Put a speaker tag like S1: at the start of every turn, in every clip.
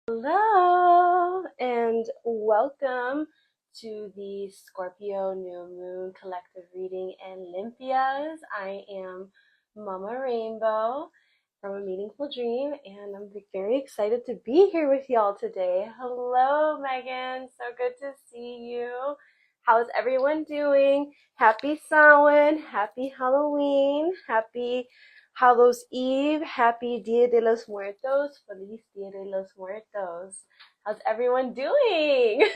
S1: Hello and welcome to the Scorpio New Moon collective reading and Limpias. I am Mama Rainbow from A Meaningful Dream, and I'm very excited to be here with y'all today. Hello, Megan. So good to see you. How's everyone doing? Happy Samhain, happy Halloween, happy Hallows Eve, happy Dia de los Muertos, feliz Dia de los Muertos. How's everyone doing?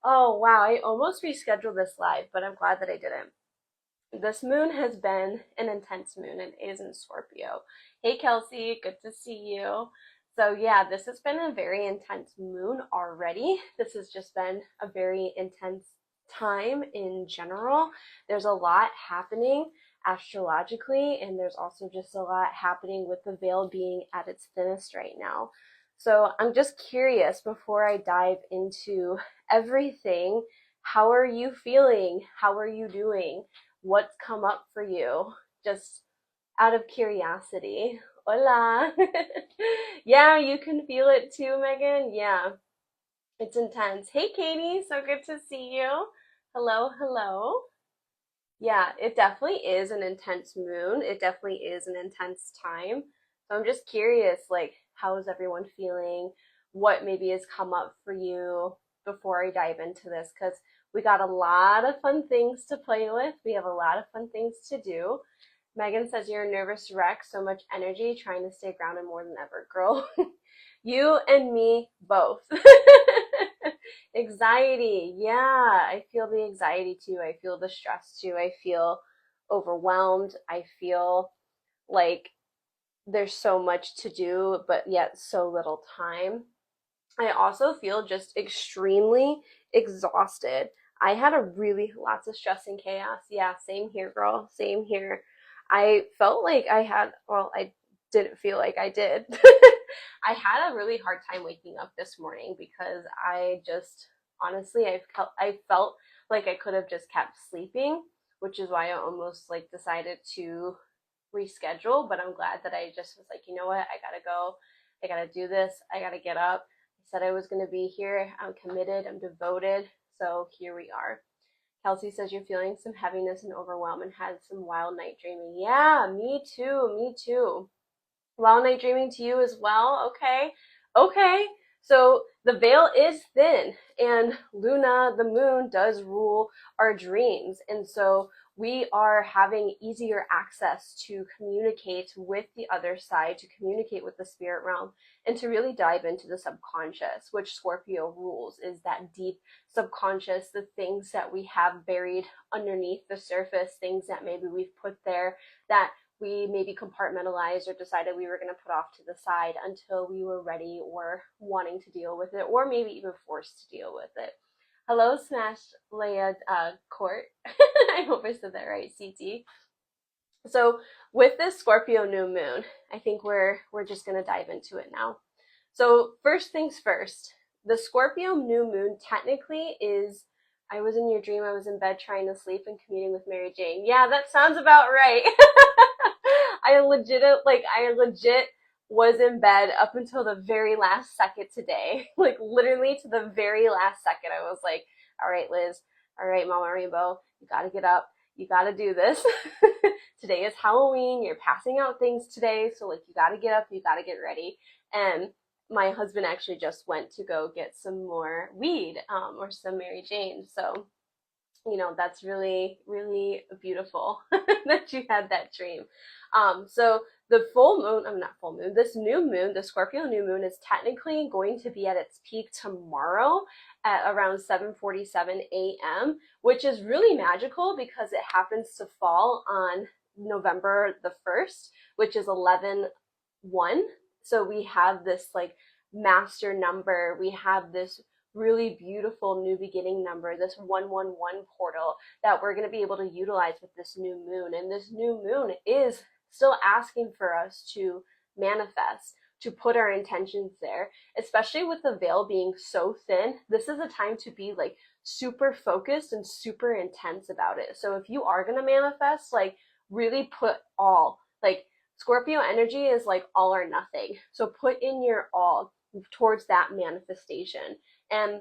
S1: Oh wow, I almost rescheduled this live, but I'm glad that I didn't. This moon has been an intense moon and is in Scorpio. Hey Kelsey, good to see you. So yeah, this has been a very intense moon already. This has just been a very intense time in general. There's a lot happening astrologically, and there's also just a lot happening with the veil being at its thinnest right now. So I'm just curious before I dive into everything, how are you feeling? How are you doing? What's come up for you? Just out of curiosity. Hola. Yeah, you can feel it too, Megan. Yeah, it's intense. Hey, Katie, so good to see you. Hello, hello. Yeah, it definitely is an intense moon. It definitely is an intense time. So I'm just curious, like, how is everyone feeling? What maybe has come up for you before I dive into this? Because we got a lot of fun things to play with. We have a lot of fun things to do. Megan says you're a nervous wreck, so much energy, trying to stay grounded more than ever. Girl, you and me both. Anxiety. Yeah, I feel the anxiety too. I feel the stress too. I feel overwhelmed. I feel like there's so much to do, but yet so little time. I also feel just extremely exhausted. I had a really lots of stress and chaos. Yeah, same here, girl. Same here. I felt like I had, well, I didn't feel like I did. I had a really hard time waking up this morning because I just honestly I felt like I could have just kept sleeping, which is why I almost like decided to reschedule, but I'm glad that I just was like, you know what? I got to go. I got to do this. I got to get up. I said I was going to be here. I'm committed. I'm devoted. So here we are. Kelsey says you're feeling some heaviness and overwhelm and had some wild night dreaming. Yeah, me too. Me too. Wild night dreaming to you as well. Okay. Okay. So the veil is thin, and Luna, the moon, does rule our dreams. And so we are having easier access to communicate with the other side, to communicate with the spirit realm, and to really dive into the subconscious, which Scorpio rules, is that deep subconscious, the things that we have buried underneath the surface, things that maybe we've put there that we maybe compartmentalized or decided we were going to put off to the side until we were ready or wanting to deal with it, or maybe even forced to deal with it. Hello, Smash Leia Court. I hope I said that right, CT. So with this Scorpio new moon, I think we're just going to dive into it now. So first things first, the Scorpio new moon technically is, I was in your dream, I was in bed trying to sleep and communing with Mary Jane. Yeah, that sounds about right. I legit was in bed up until the very last second today. Like literally to the very last second, I was like, all right, Liz, all right, Mama Rainbow, you gotta get up. You gotta do this. Today is Halloween. You're passing out things today. So like you gotta get up, you gotta get ready. And my husband actually just went to go get some more weed, or some Mary Jane. So that's really, really beautiful that you had that dream. So the full moon, I'm not full moon, this new moon, the Scorpio new moon, is technically going to be at its peak tomorrow at around 7:47 a.m., which is really magical because it happens to fall on November the 1st, which is 11/1. So we have this like master number. We have this really beautiful new beginning number, this 111 portal that we're going to be able to utilize with this new moon. And this new moon is still asking for us to manifest, to put our intentions there, especially with the veil being so thin. This is a time to be like super focused and super intense about it. So if you are going to manifest, like really put all, like Scorpio energy is like all or nothing. So put in your all. towards that manifestation. And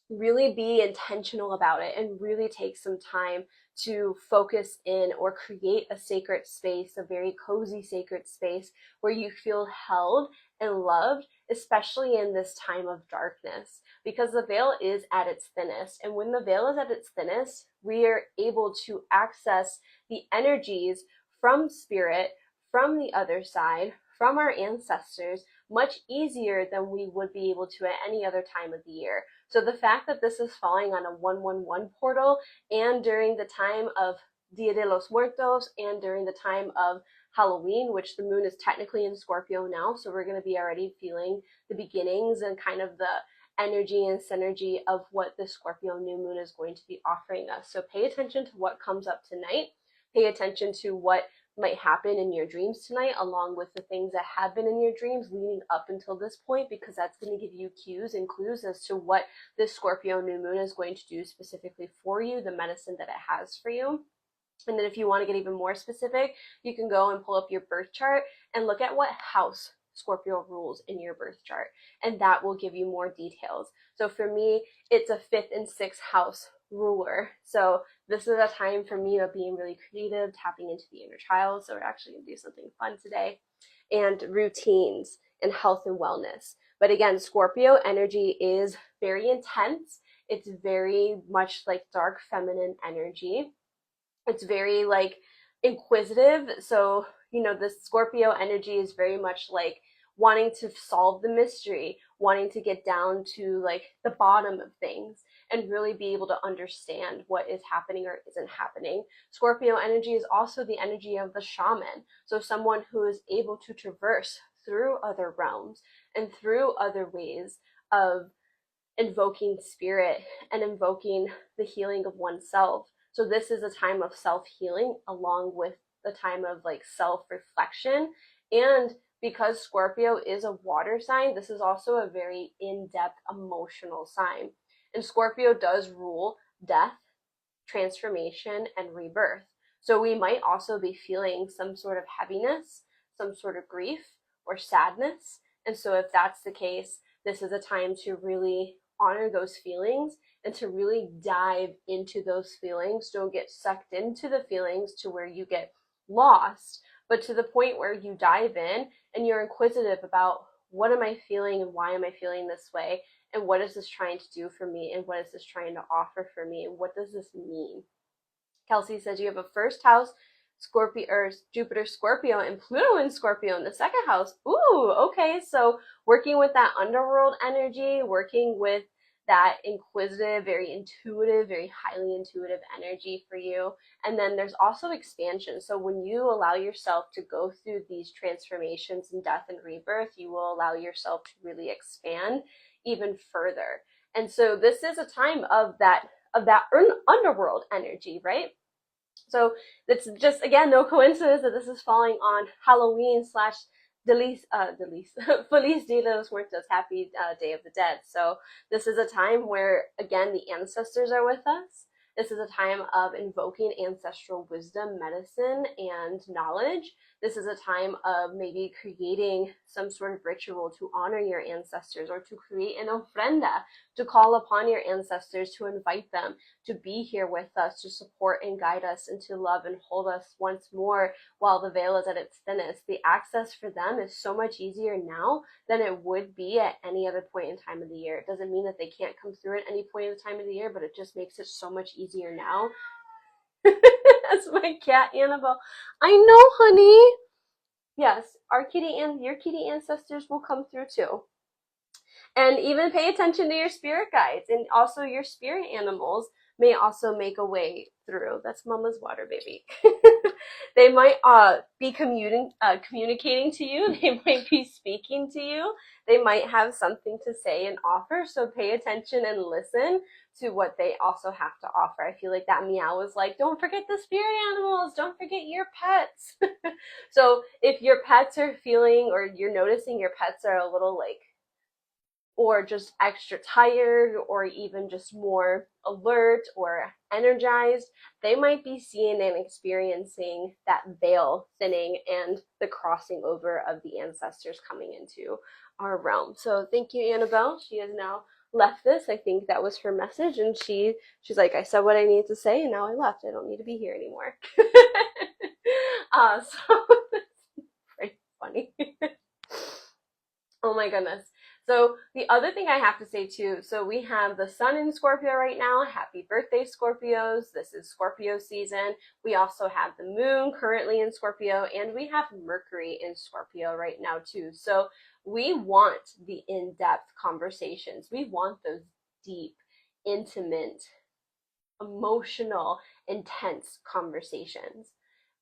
S1: really be intentional about it and really take some time to focus in or create a sacred space, a very cozy sacred space where you feel held and loved, especially in this time of darkness, because the veil is at its thinnest. And when the veil is at its thinnest, we are able to access the energies from spirit, from the other side, from our ancestors, much easier than we would be able to at any other time of the year. So the fact that this is falling on a 111 portal and during the time of Dia de los Muertos and during the time of Halloween, which the moon is technically in Scorpio now, so we're going to be already feeling the beginnings and kind of the energy and synergy of what the Scorpio new moon is going to be offering us. So pay attention to what comes up tonight. Pay attention to what might happen in your dreams tonight, along with the things that have been in your dreams leading up until this point, because that's going to give you cues and clues as to what this Scorpio new moon is going to do specifically for you, the medicine that it has for you. And then if you want to get even more specific, you can go and pull up your birth chart and look at what house Scorpio rules in your birth chart, and that will give you more details. So for me, it's a 5th and 6th house ruler. So this is a time for me of being really creative, tapping into the inner child. So we're actually going to do something fun today, and routines and health and wellness. But again, Scorpio energy is very intense. It's very much like dark feminine energy. It's very like inquisitive. So, the Scorpio energy is very much like wanting to solve the mystery, wanting to get down to like the bottom of things and really be able to understand what is happening or isn't happening. Scorpio energy is also the energy of the shaman. So someone who is able to traverse through other realms and through other ways of invoking spirit and invoking the healing of oneself. So this is a time of self-healing along with the time of like self-reflection. And because Scorpio is a water sign, this is also a very in-depth emotional sign. And Scorpio does rule death, transformation, and rebirth. So we might also be feeling some sort of heaviness, some sort of grief or sadness. And so if that's the case, this is a time to really honor those feelings and to really dive into those feelings. Don't get sucked into the feelings to where you get lost, but to the point where you dive in and you're inquisitive about what am I feeling and why am I feeling this way, and what is this trying to do for me, and what is this trying to offer for me, and what does this mean? Kelsey says you have a first house Scorpio or Jupiter Scorpio and Pluto in Scorpio in the second house. Ooh, okay. So working with that underworld energy, working with that inquisitive, very intuitive, very highly intuitive energy for you. And then there's also expansion. So when you allow yourself to go through these transformations in death and rebirth, you will allow yourself to really expand even further. And so this is a time of that underworld energy, right? So it's just, again, no coincidence that this is falling on Halloween slash Feliz Dia de los Muertos, Happy Day of the Dead. So this is a time where, again, the ancestors are with us. This is a time of invoking ancestral wisdom, medicine, and knowledge. This is a time of maybe creating some sort of ritual to honor your ancestors, or to create an ofrenda, to call upon your ancestors, to invite them to be here with us, to support and guide us, and to love and hold us once more while the veil is at its thinnest. The access for them is so much easier now than it would be at any other point in time of the year. It doesn't mean that they can't come through at any point in the time of the year, but it just makes it so much easier now. That's my cat, Annabelle. I know, honey. Yes, your kitty ancestors will come through too. And even pay attention to your spirit guides, and also your spirit animals may also make a way through. That's Mama's water baby. They might be communicating to you. They might be speaking to you. They might have something to say and offer. So pay attention and listen to what they also have to offer. I feel like that meow was like, don't forget the spirit animals. Don't forget your pets. So if your pets are feeling, or you're noticing your pets are a little like, or just extra tired, or even just more alert or energized, they might be seeing and experiencing that veil thinning and the crossing over of the ancestors coming into our realm. So thank you, Annabelle. She has now left this. I think that was her message, and she's like, I said what I needed to say, and now I left. I don't need to be here anymore. So that's pretty funny. Oh my goodness. So the other thing I have to say too, so we have the sun in Scorpio right now. Happy birthday, Scorpios. This is Scorpio season. We also have the moon currently in Scorpio, and we have Mercury in Scorpio right now too. So we want the in-depth conversations. We want those deep, intimate, emotional, intense conversations.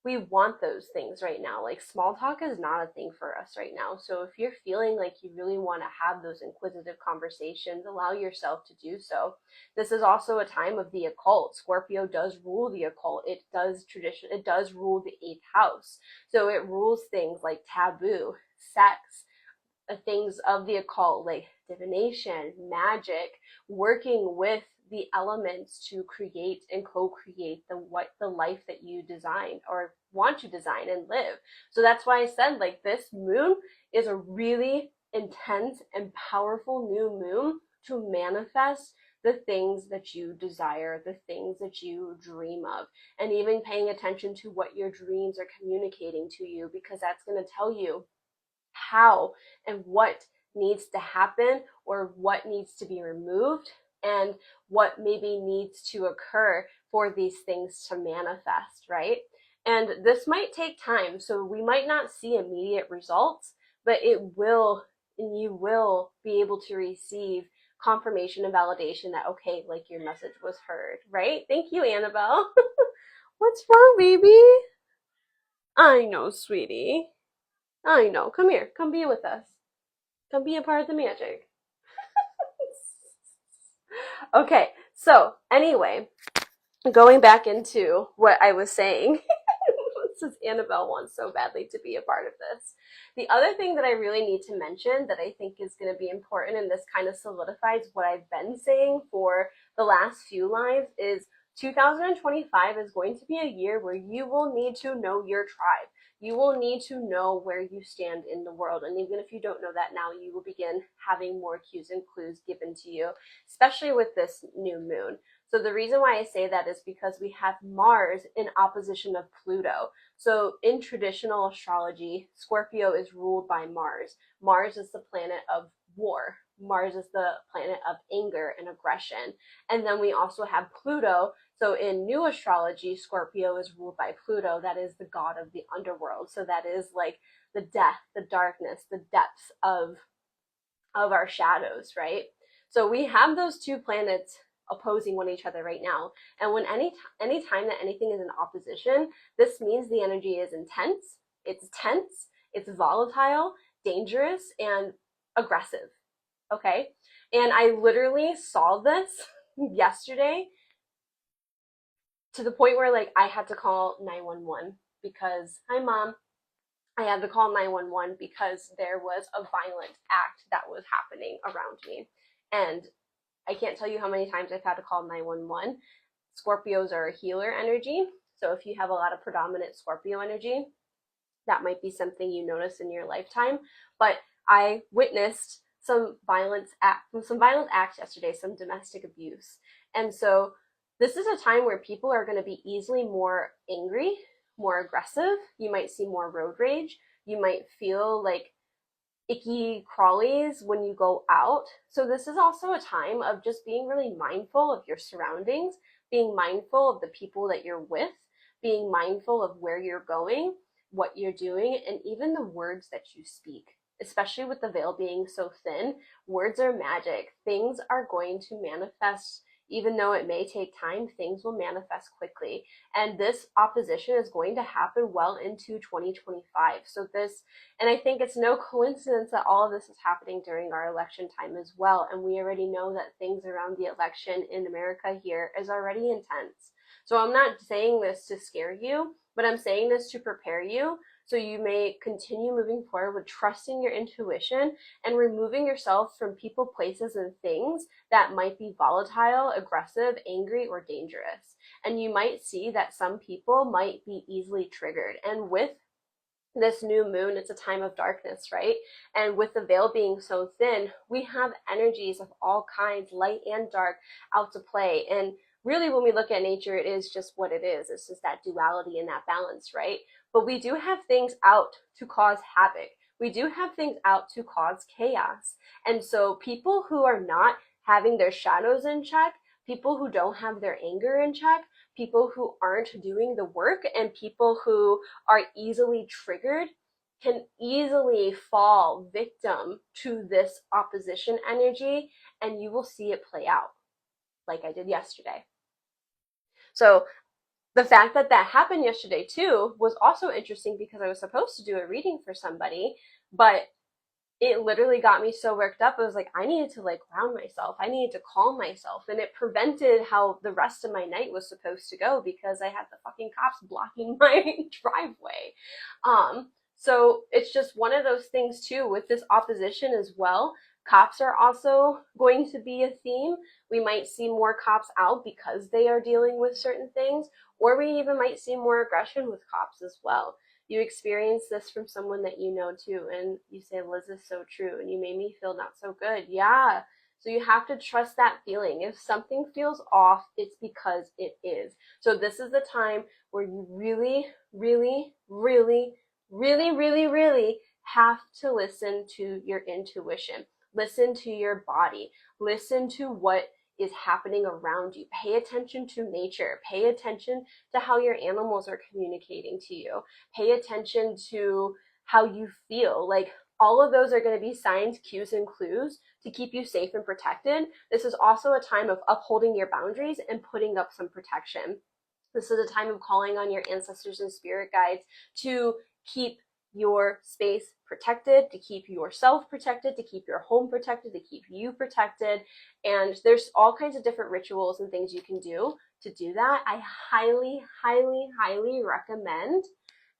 S1: We want those things right now. Like, small talk is not a thing for us right now. So if you're feeling like you really want to have those inquisitive conversations, allow yourself to do so. This is also a time of the occult. Scorpio does rule the occult. It does rule the 8th house. So it rules things like taboo, sex, things of the occult like divination, magic, working with the elements to create and co-create the life that you design or want to design and live. So that's why I said, like, this moon is a really intense and powerful new moon to manifest the things that you desire, the things that you dream of, and even paying attention to what your dreams are communicating to you, because that's going to tell you how and what needs to happen, or what needs to be removed, and what maybe needs to occur for these things to manifest, right? And this might take time, so we might not see immediate results, but it will, and you will be able to receive confirmation and validation that, okay, like, your message was heard, right? Thank you, Annabelle. What's wrong, baby? I know, sweetie. I know. Come here. Come be with us. Come be a part of the magic. Okay, so anyway, going back into what I was saying, since Annabelle wants so badly to be a part of this. The other thing that I really need to mention that I think is going to be important, and this kind of solidifies what I've been saying for the last few lives, is 2025 is going to be a year where you will need to know your tribe. You will need to know where you stand in the world. And even if you don't know that now, you will begin having more cues and clues given to you, especially with this new moon. So the reason why I say that is because we have Mars in opposition of Pluto. So in traditional astrology, Scorpio is ruled by Mars. Mars is the planet of war. Mars is the planet of anger and aggression. And then we also have Pluto. So in new astrology, Scorpio is ruled by Pluto. That is the god of the underworld. So that is like the death, the darkness, the depths of our shadows, right? So we have those two planets opposing one each other right now. And when any time that anything is in opposition, this means the energy is intense, it's volatile, dangerous, and aggressive. Okay? And I literally saw this yesterday to the point where, like, I had to call 911 because, hi mom, I had to call 911 because there was a violent act that was happening around me. And I can't tell you how many times I've had to call 911. Scorpios are a healer energy. So if you have a lot of predominant Scorpio energy, that might be something you notice in your lifetime. But I witnessed some violent acts yesterday, some domestic abuse. And so this is a time where people are going to be easily more angry, more aggressive. You might see more road rage. You might feel like icky crawlies when you go out. So this is also a time of just being really mindful of your surroundings, being mindful of the people that you're with, being mindful of where you're going, what you're doing, and even the words that you speak. Especially with the veil being so thin, words are magic. Things are going to manifest. Even though it may take time, things will manifest quickly. And this opposition is going to happen well into 2025. So and I think it's no coincidence that all of this is happening during our election time as well. And we already know that things around the election in America here is already intense. So I'm not saying this to scare you, but I'm saying this to prepare you so you may continue moving forward with trusting your intuition and removing yourself from people, places, and things that might be volatile, aggressive, angry, or dangerous. And you might see that some people might be easily triggered. And with this new moon, it's a time of darkness, right? And with the veil being so thin, we have energies of all kinds, light and dark, out to play. And really, when we look at nature, it is just what it is. It's just that duality and that balance, right? But we do have things out to cause havoc. We do have things out to cause chaos. And so people who are not having their shadows in check, people who don't have their anger in check, people who aren't doing the work, and people who are easily triggered can easily fall victim to this opposition energy, and you will see it play out like I did yesterday. So the fact that that happened yesterday too was also interesting because I was supposed to do a reading for somebody, but it literally got me so worked up. I was like, I needed to like ground myself. I needed to calm myself. And it prevented how the rest of my night was supposed to go because I had the fucking cops blocking my driveway. So it's just one of those things too with this opposition as well. Cops are also going to be a theme. We might see more cops out because they are dealing with certain things, or we even might see more aggression with cops as well. You experience this from someone that you know too, and you say, Liz is so true, and you made me feel not so good. Yeah. So you have to trust that feeling. If something feels off, it's because it is. So this is the time where you really, really, really, really, really, really have to listen to your intuition. Listen to your body. Listen to what is happening around you. Pay attention to nature. Pay attention to how your animals are communicating to you. Pay attention to how you feel. Like all of those are going to be signs, cues, and clues to keep you safe and protected. This is also a time of upholding your boundaries and putting up some protection. This is a time of calling on your ancestors and spirit guides to keep your space protected, to keep yourself protected, to keep your home protected, to keep you protected. And there's all kinds of different rituals and things you can do to do that. I highly, highly, highly recommend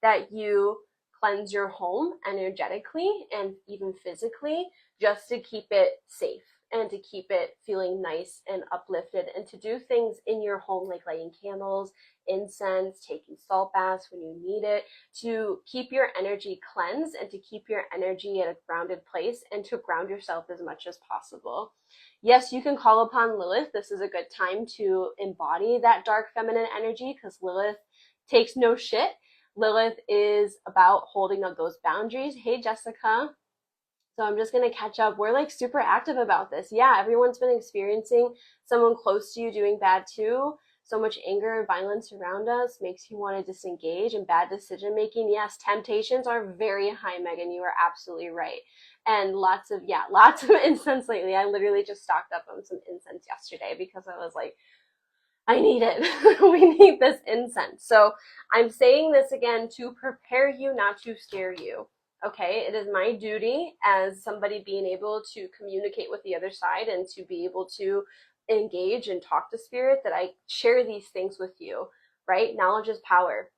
S1: that you cleanse your home energetically and even physically just to keep it safe and to keep it feeling nice and uplifted, and to do things in your home like lighting candles, incense, taking salt baths when you need it, to keep your energy cleansed and to keep your energy at a grounded place and to ground yourself as much as possible. Yes, you can call upon Lilith. This is a good time to embody that dark feminine energy because Lilith takes no shit. Lilith is about holding up those boundaries. Hey, Jessica. So I'm just going to catch up. We're like super active about this. Yeah, everyone's been experiencing someone close to you doing bad too. So much anger and violence around us makes you want to disengage, and bad decision making. Yes, temptations are very high, Megan. You are absolutely right. And lots of incense lately. I literally just stocked up on some incense yesterday because I was like, I need it. We need this incense. So I'm saying this again to prepare you, not to scare you. Okay, it is my duty as somebody being able to communicate with the other side and to be able to engage and talk to spirit that I share these things with you, right? Knowledge is power.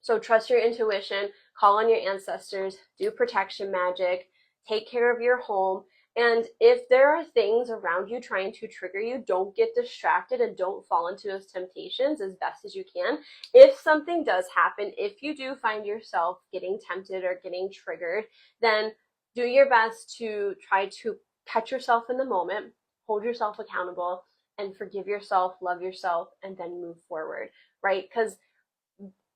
S1: So trust your intuition, call on your ancestors, do protection magic, take care of your home. And if there are things around you trying to trigger you, don't get distracted and don't fall into those temptations as best as you can. If something does happen, if you do find yourself getting tempted or getting triggered, then do your best to try to catch yourself in the moment, hold yourself accountable, and forgive yourself, love yourself, and then move forward, right? Because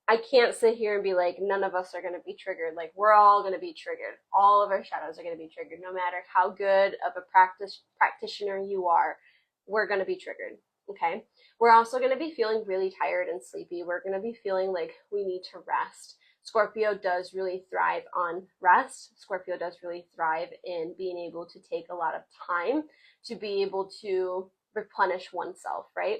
S1: I can't sit here and be like, none of us are going to be triggered. Like, we're all going to be triggered. All of our shadows are going to be triggered. No matter how good of a practitioner you are, we're going to be triggered. Okay. We're also going to be feeling really tired and sleepy. We're going to be feeling like we need to rest. Scorpio does really thrive on rest. Scorpio does really thrive in being able to take a lot of time to be able to replenish oneself, right?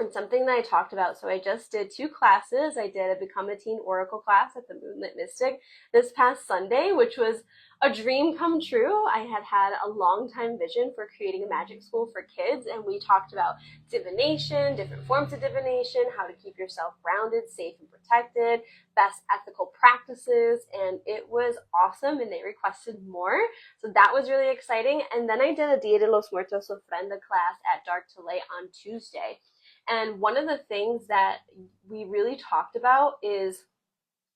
S1: And something that I talked about, so I just did 2 classes. I did a Become a Teen Oracle class at the Moonlit Mystic this past Sunday, which was a dream come true. I had a long time vision for creating a magic school for kids, and we talked about divination, different forms of divination, how to keep yourself grounded, safe, and protected, best ethical practices, and it was awesome, and they requested more. So that was really exciting. And then I did a Dia de los Muertos Ofrenda class at Dark to Light on Tuesday. And one of the things that we really talked about is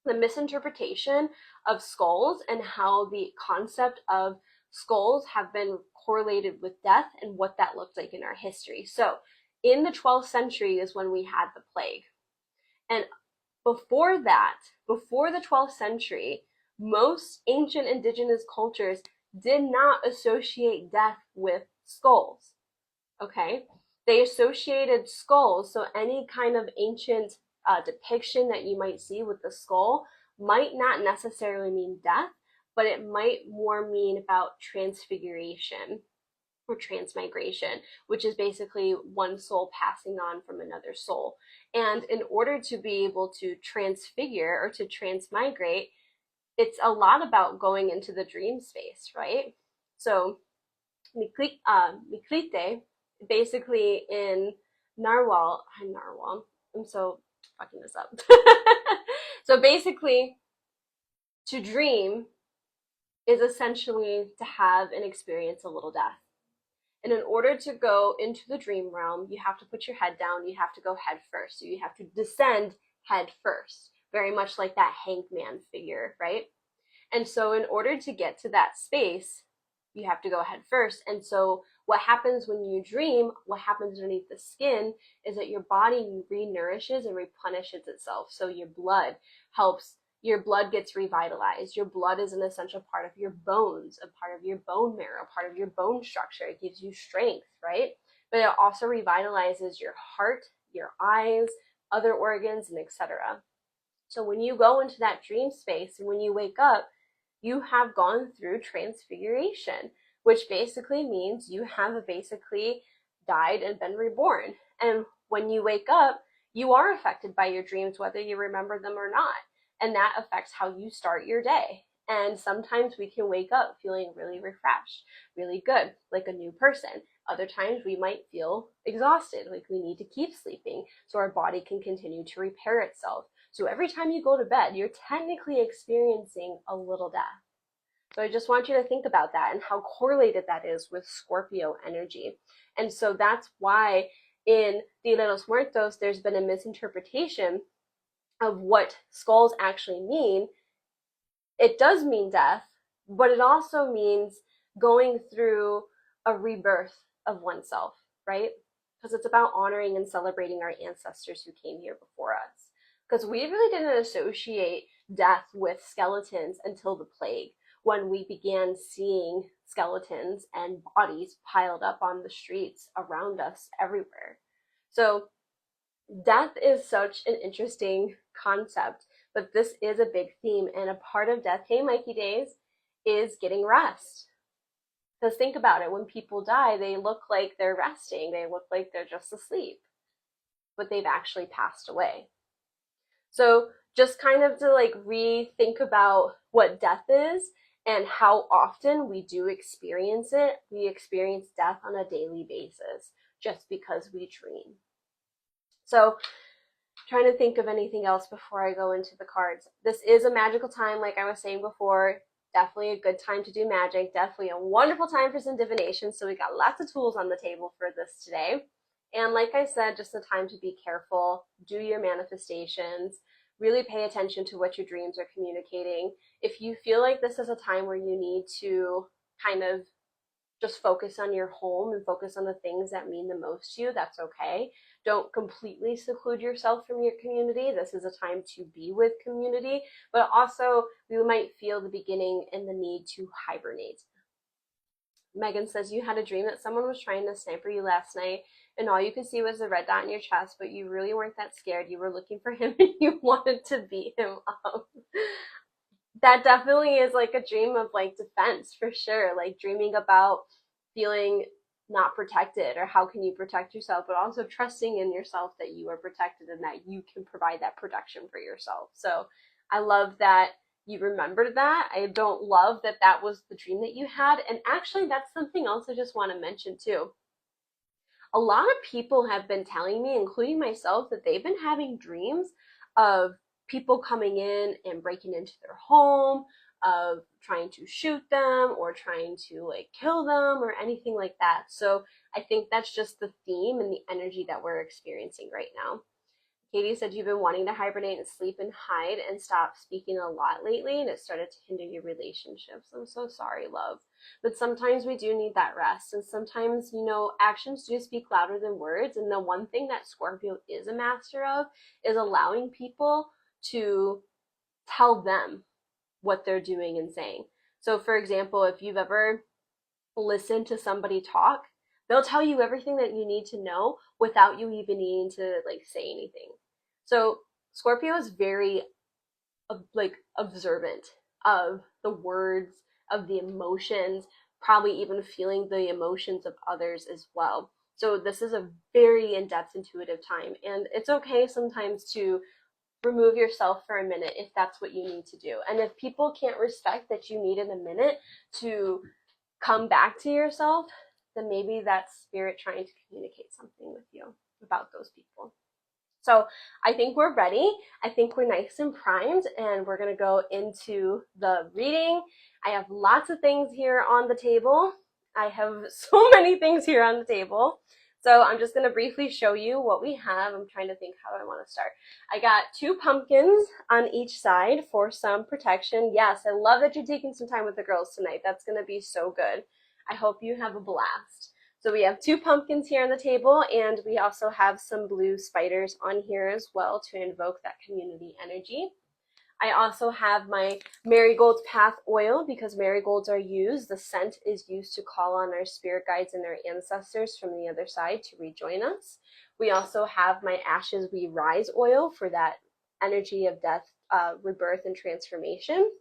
S1: the misinterpretation of skulls and how the concept of skulls have been correlated with death and what that looked like in our history. So, in the 12th century is when we had the plague. And before that, before the 12th century, most ancient indigenous cultures did not associate death with skulls. Okay? They associated skulls, so any kind of ancient depiction that you might see with the skull might not necessarily mean death, but it might more mean about transfiguration or transmigration, which is basically one soul passing on from another soul. And in order to be able to transfigure or to transmigrate, it's a lot about going into the dream space, right? So Miklite, basically in Narwhal, I'm so fucking this up. So basically, to dream is essentially to have and experience a little death. And in order to go into the dream realm, you have to put your head down, you have to go head first. So you have to descend head first, very much like that hangman figure, right? And so in order to get to that space, you have to go head first. And so what happens when you dream, what happens underneath the skin is that your body renourishes and replenishes itself. So your blood helps, your blood gets revitalized. Your blood is an essential part of your bones, a part of your bone marrow, part of your bone structure. It gives you strength, right? But it also revitalizes your heart, your eyes, other organs, and etc. So when you go into that dream space and when you wake up, you have gone through transfiguration, which basically means you have basically died and been reborn. And when you wake up, you are affected by your dreams, whether you remember them or not. And that affects how you start your day. And sometimes we can wake up feeling really refreshed, really good, like a new person. Other times we might feel exhausted, like we need to keep sleeping so our body can continue to repair itself. So every time you go to bed, you're technically experiencing a little death. So I just want you to think about that and how correlated that is with Scorpio energy. And so that's why in Dia de los Muertos, there's been a misinterpretation of what skulls actually mean. It does mean death, but it also means going through a rebirth of oneself, right? Because it's about honoring and celebrating our ancestors who came here before us. Because we really didn't associate death with skeletons until the plague, when we began seeing skeletons and bodies piled up on the streets around us everywhere. So death is such an interesting concept, but this is a big theme, and a part of death, hey Mikey Days, is getting rest. Because think about it, when people die, they look like they're resting, they look like they're just asleep, but they've actually passed away. So just kind of to like rethink about what death is and how often we do experience it. We experience death on a daily basis just because we dream. So trying to think of anything else before I go into the cards. This is a magical time, like I was saying before. Definitely a good time to do magic. Definitely a wonderful time for some divination. So we got lots of tools on the table for this today. And like I said, just a time to be careful, do your manifestations, really pay attention to what your dreams are communicating. If you feel like this is a time where you need to kind of just focus on your home and focus on the things that mean the most to you, that's okay. Don't completely seclude yourself from your community. This is a time to be with community, but also we might feel the beginning and the need to hibernate. Megan says you had a dream that someone was trying to sniper you last night and all you could see was the red dot in your chest, but you really weren't that scared. You were looking for him and you wanted to beat him up. That definitely is like a dream of like defense for sure. Like dreaming about feeling not protected or how can you protect yourself, but also trusting in yourself that you are protected and that you can provide that protection for yourself. So I love that you remembered that. I don't love that that was the dream that you had. And actually, that's something else I just want to mention too. A lot of people have been telling me, including myself, that they've been having dreams of people coming in and breaking into their home, of trying to shoot them or trying to like kill them or anything like that. So I think that's just the theme and the energy that we're experiencing right now. Katie said you've been wanting to hibernate and sleep and hide and stop speaking a lot lately, and it started to hinder your relationships. I'm so sorry, love. But sometimes we do need that rest, and sometimes, actions do speak louder than words. And the one thing that Scorpio is a master of is allowing people to tell them what they're doing and saying. So, for example, if you've ever listened to somebody talk, they'll tell you everything that you need to know without you even needing to say anything. So Scorpio is very observant of the words, of the emotions, probably even feeling the emotions of others as well. So this is a very in-depth intuitive time, and it's okay sometimes to remove yourself for a minute if that's what you need to do. And if people can't respect that you needed a minute to come back to yourself, then maybe that's spirit trying to communicate something with you about those people. So I think we're ready. I think we're nice and primed, and we're going to go into the reading. I have lots of things here on the table. I have so many things here on the table. So I'm just going to briefly show you what we have. I'm trying to think how I want to start. I got 2 pumpkins on each side for some protection. Yes, I love that you're taking some time with the girls tonight. That's going to be so good. I hope you have a blast. So we have 2 pumpkins here on the table, and we also have some blue spiders on here as well to invoke that community energy. I also have my marigold path oil because marigolds are used. The scent is used to call on our spirit guides and our ancestors from the other side to rejoin us. We also have my ashes we rise oil for that energy of death, rebirth, and transformation.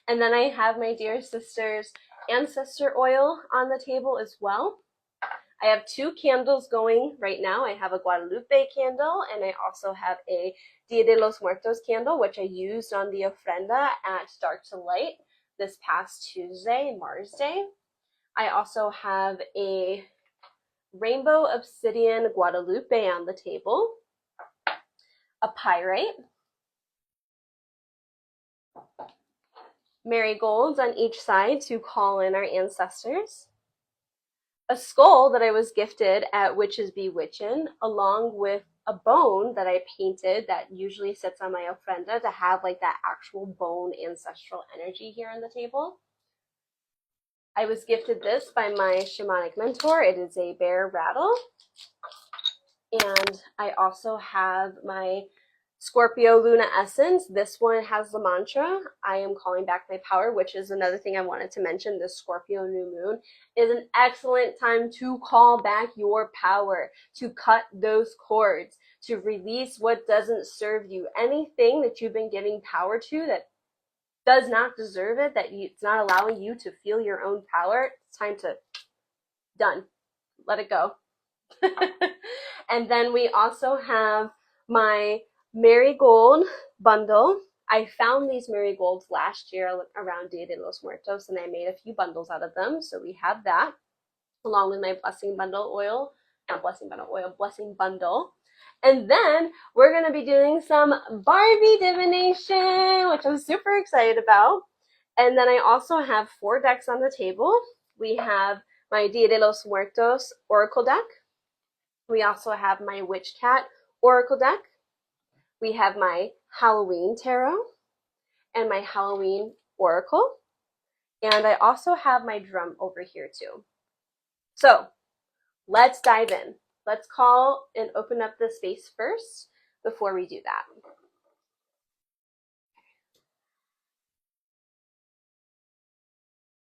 S1: And then I have my dear sister's ancestor oil on the table as well. I have 2 candles going right now. I have a Guadalupe candle, and I also have a Dia de los Muertos candle, which I used on the ofrenda at Dark to Light this past Tuesday, Mars Day. I also have a rainbow obsidian Guadalupe on the table, a pyrite, marigolds on each side to call in our ancestors, a skull that I was gifted at Witches Bewitchin', along with a bone that I painted that usually sits on my ofrenda to have that actual bone ancestral energy here on the table. I was gifted this by my shamanic mentor. It is a bear rattle. And I also have my Scorpio Luna Essence. This one has the mantra, I am calling back my power, which is another thing I wanted to mention. This Scorpio New Moon is an excellent time to call back your power, to cut those cords, to release what doesn't serve you. Anything that you've been giving power to that does not deserve it, that it's not allowing you to feel your own power, it's time to, done. Let it go. And then we also have my marigold bundle. I found these marigolds last year around Dia de los Muertos, and I made a few bundles out of them. So we have that, along with my blessing bundle oil, not blessing bundle oil, blessing bundle. And then we're going to be doing some Barbie divination, which I'm super excited about. And then I also have 4 decks on the table. We have my Dia de los Muertos Oracle deck. We also have my Witch Cat Oracle deck. We have my Halloween Tarot and my Halloween Oracle. And I also have my drum over here too. So let's dive in. Let's call and open up the space first before we do that.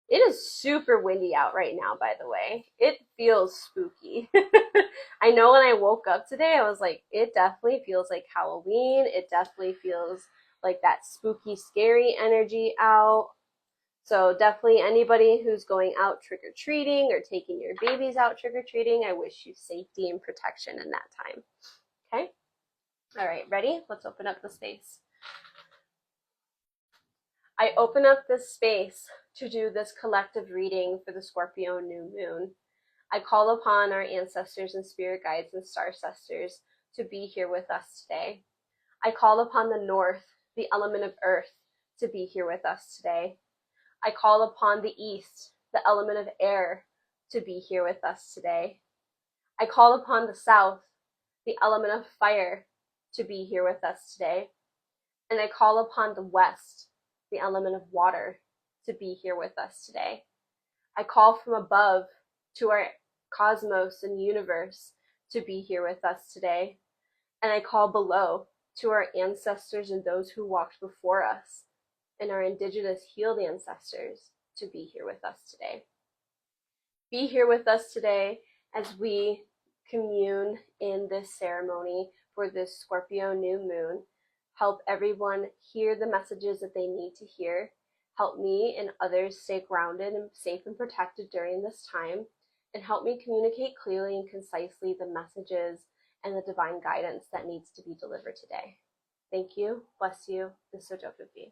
S1: It is super windy out right now, by the way. It feels spooky. I know when I woke up today, I was like, it definitely feels like Halloween. It definitely feels like that spooky, scary energy out. So definitely anybody who's going out trick-or-treating or taking your babies out trick-or-treating, I wish you safety and protection in that time. Okay? All right, ready? Let's open up the space. I open up this space to do this collective reading for the Scorpio New Moon. I call upon our ancestors and spirit guides and star sisters to be here with us today. I call upon the North, the element of Earth, to be here with us today. I call upon the East, the element of air, to be here with us today. I call upon the South, the element of fire, to be here with us today. And I call upon the West, the element of water, to be here with us today. I call from above to our cosmos and universe to be here with us today. And I call below to our ancestors and those who walked before us and our indigenous healed ancestors to be here with us today. Be here with us today as we commune in this ceremony for this Scorpio New Moon. Help everyone hear the messages that they need to hear. Help me and others stay grounded and safe and protected during this time. And help me communicate clearly and concisely the messages and the divine guidance that needs to be delivered today. Thank you. Bless you. And so dope of you.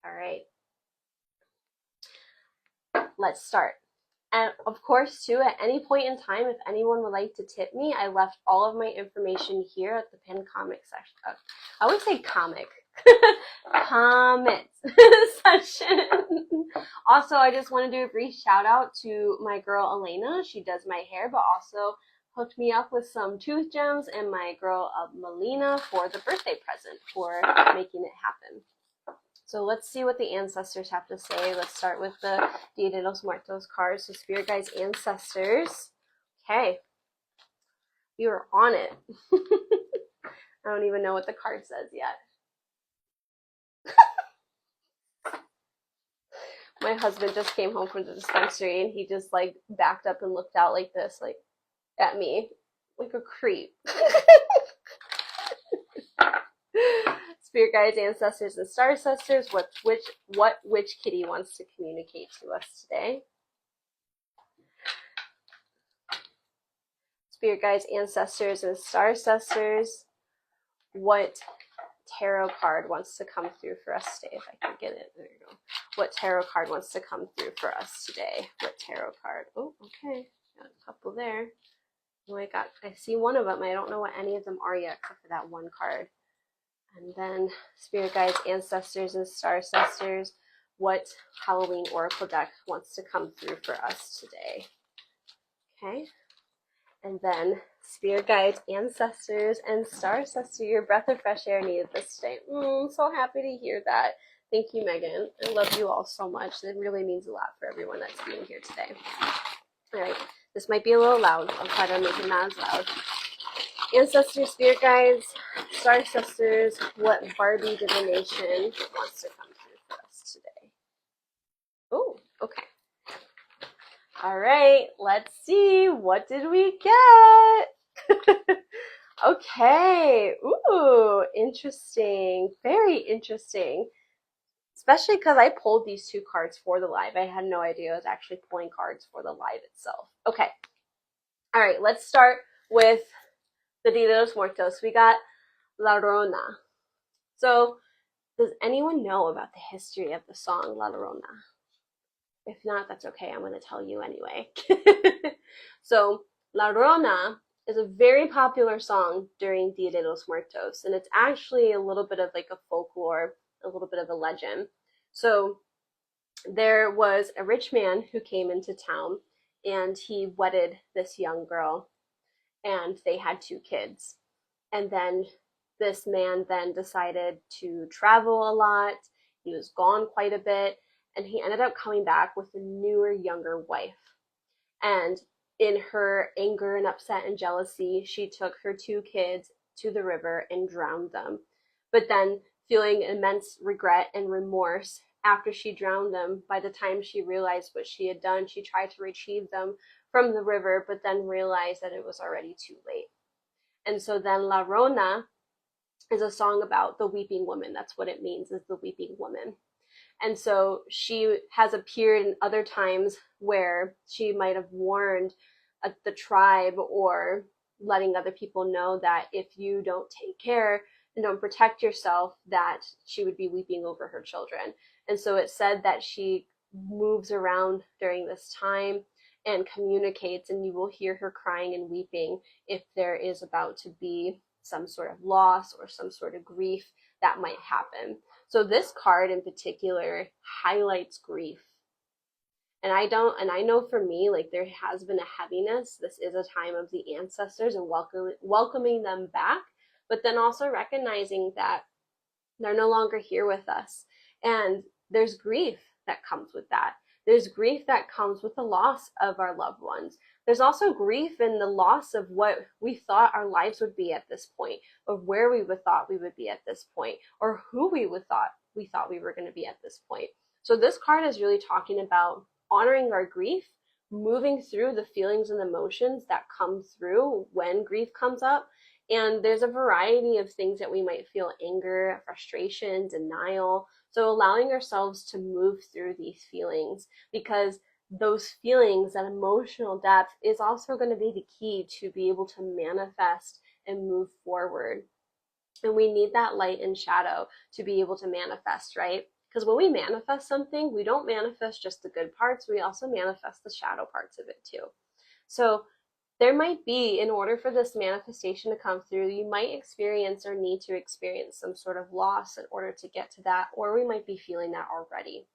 S1: All right. Let's start. And of course, too, at any point in time, if anyone would like to tip me, I left all of my information here at the pinned comic section. I always say comic. Comments section. Also, I just want to do a brief shout out to my girl Elena. She does my hair, but also hooked me up with some tooth gems, and my girl Melina for the birthday present for making it happen. So let's see what the ancestors have to say. Let's start with the Dia de los Muertos cards. So Spirit Guides, Ancestors. Okay. We were on it. I don't even know what the card says yet. My husband just came home from the dispensary and he just like backed up and looked out like this, like at me, like a creep. Spirit Guides, Ancestors, and Star Sisters, what witch kitty wants to communicate to us today? Spirit Guides, Ancestors, and Star Sisters, what tarot card wants to come through for us today? If I can get it, there you go. What tarot card wants to come through for us today? What tarot card? Oh, okay, got a couple there. Oh, I see one of them. I don't know what any of them are yet, except for that one card. And then Spirit Guides, Ancestors, and Star Sisters, what Halloween Oracle deck wants to come through for us today? Okay. And then Spirit Guides, Ancestors, and Star Sister, your breath of fresh air needed this today. I'm so happy to hear that. Thank you, Megan. I love you all so much. It really means a lot for everyone that's being here today. All right. This might be a little loud. I'll try to make it not as loud. Ancestors, Spirit Guides, Star Sisters, what Barbie divination wants to come through for us today? Oh, okay. All right, let's see. What did we get? Okay. Ooh, interesting. Very interesting. Especially because I pulled these two cards for the live. I had no idea I was actually pulling cards for the live itself. Okay. All right, let's start with the Dia de los Muertos. We got La Llorona. So, does anyone know about the history of the song La Llorona? If not, that's okay. I'm going to tell you anyway. So, La Llorona is a very popular song during Dia de los Muertos, and it's actually a little bit of like a folklore, a little bit of a legend. So, there was a rich man who came into town, and he wedded this young girl, and they had 2 kids. And then this man then decided to travel a lot. He was gone quite a bit, and he ended up coming back with a newer, younger wife. And in her anger and upset and jealousy, she took her 2 kids to the river and drowned them. But then, feeling immense regret and remorse after she drowned them, by the time she realized what she had done, she tried to retrieve them from the river, but then realized that it was already too late. And so then La Llorona is a song about the weeping woman. That's what it means, is the weeping woman. And so she has appeared in other times where she might have warned the tribe or letting other people know that if you don't take care and don't protect yourself, that she would be weeping over her children. And so it's said that she moves around during this time and communicates, and you will hear her crying and weeping if there is about to be some sort of loss or some sort of grief that might happen. So this card in particular highlights grief. And I know for me, like, there has been a heaviness. This is a time of the ancestors and welcoming them back. but then also recognizing that they're no longer here with us. And there's grief that comes with that. There's grief that comes with the loss of our loved ones. There's also grief in the loss of what we thought our lives would be at this point, or where we would thought we would be at this point, or who we thought we were going to be at this point. So this card is really talking about honoring our grief, moving through the feelings and emotions that come through when grief comes up. And there's a variety of things that we might feel: anger, frustration, denial. So allowing ourselves to move through these feelings, because those feelings, that emotional depth, is also going to be the key to be able to manifest and move forward. And we need that light and shadow to be able to manifest, right? Because when we manifest something, we don't manifest just the good parts, we also manifest the shadow parts of it too. So there might be, in order for this manifestation to come through, you might experience or need to experience some sort of loss in order to get to that, or we might be feeling that already.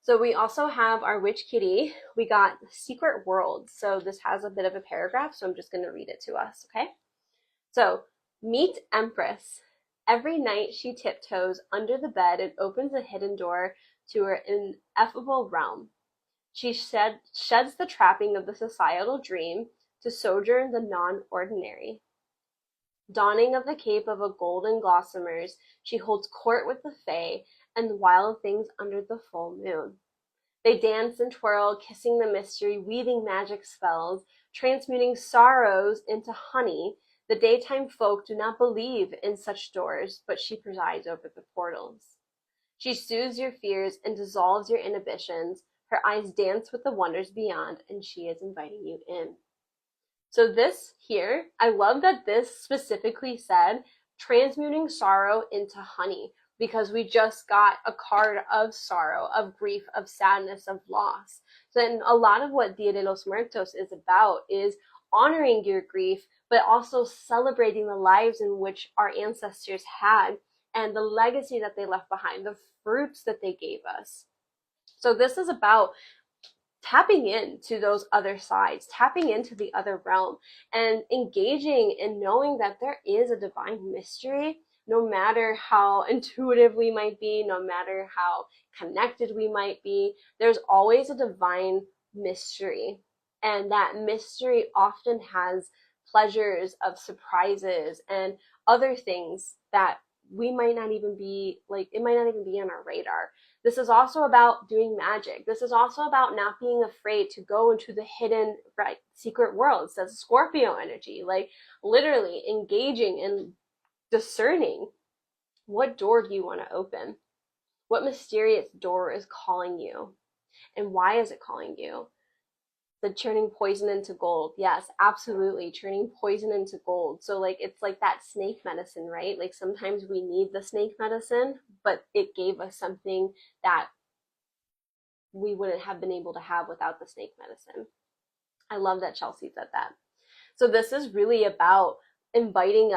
S1: So we also have our witch kitty. We got secret world. So this has a bit of a paragraph, so I'm just going to read it to us, okay? So, meet Empress. Every night she tiptoes under the bed and opens a hidden door to her ineffable realm. She sheds the trapping of the societal dream to sojourn the non-ordinary. Donning of the cape of a golden gossamers, she holds court with the fae and the wild things under the full moon. They dance and twirl, kissing the mystery, weaving magic spells, transmuting sorrows into honey. The daytime folk do not believe in such doors, but she presides over the portals. She soothes your fears and dissolves your inhibitions. Her eyes dance with the wonders beyond, and she is inviting you in. So this here, I love that this specifically said transmuting sorrow into honey, because we just got a card of sorrow, of grief, of sadness, of loss. So then a lot of what Dia de los Muertos is about is honoring your grief, but also celebrating the lives in which our ancestors had and the legacy that they left behind, the fruits that they gave us. So this is about tapping into those other sides, tapping into the other realm, and engaging in knowing that there is a divine mystery. No matter how intuitive we might be, no matter how connected we might be, there's always a divine mystery. And that mystery often has pleasures of surprises and other things that we might not even be like, it might not even be on our radar. This is also about doing magic. This is also about not being afraid to go into the hidden, right, secret worlds. That's Scorpio energy, like literally engaging and discerning, what door do you want to open? What mysterious door is calling you? And why is it calling you? The turning poison into gold. Yes, absolutely. Turning poison into gold. So like, it's like that snake medicine, right? Like sometimes we need the snake medicine, but it gave us something that we wouldn't have been able to have without the snake medicine. I love that Chelsea said that. So this is really about inviting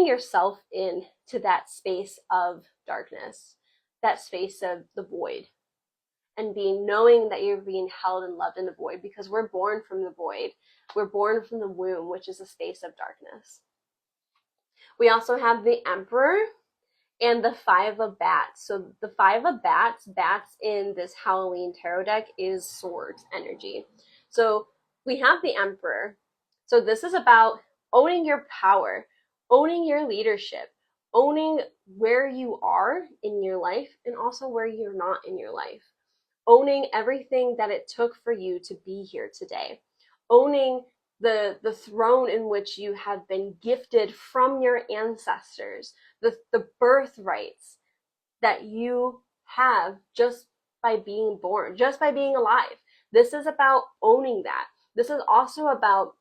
S1: yourself in to that space of darkness, that space of the void, and knowing that you're being held and loved in the void, because we're born from the void. We're born from the womb, which is a space of darkness. We also have the Emperor and the Five of Bats. So the Five of Bats in this Halloween tarot deck is swords energy. So we have the Emperor. So this is about owning your power, owning your leadership, owning where you are in your life and also where you're not in your life. Owning everything that it took for you to be here today. Owning the throne in which you have been gifted from your ancestors, the birthrights that you have just by being born, just by being alive. This is about owning that. This is also about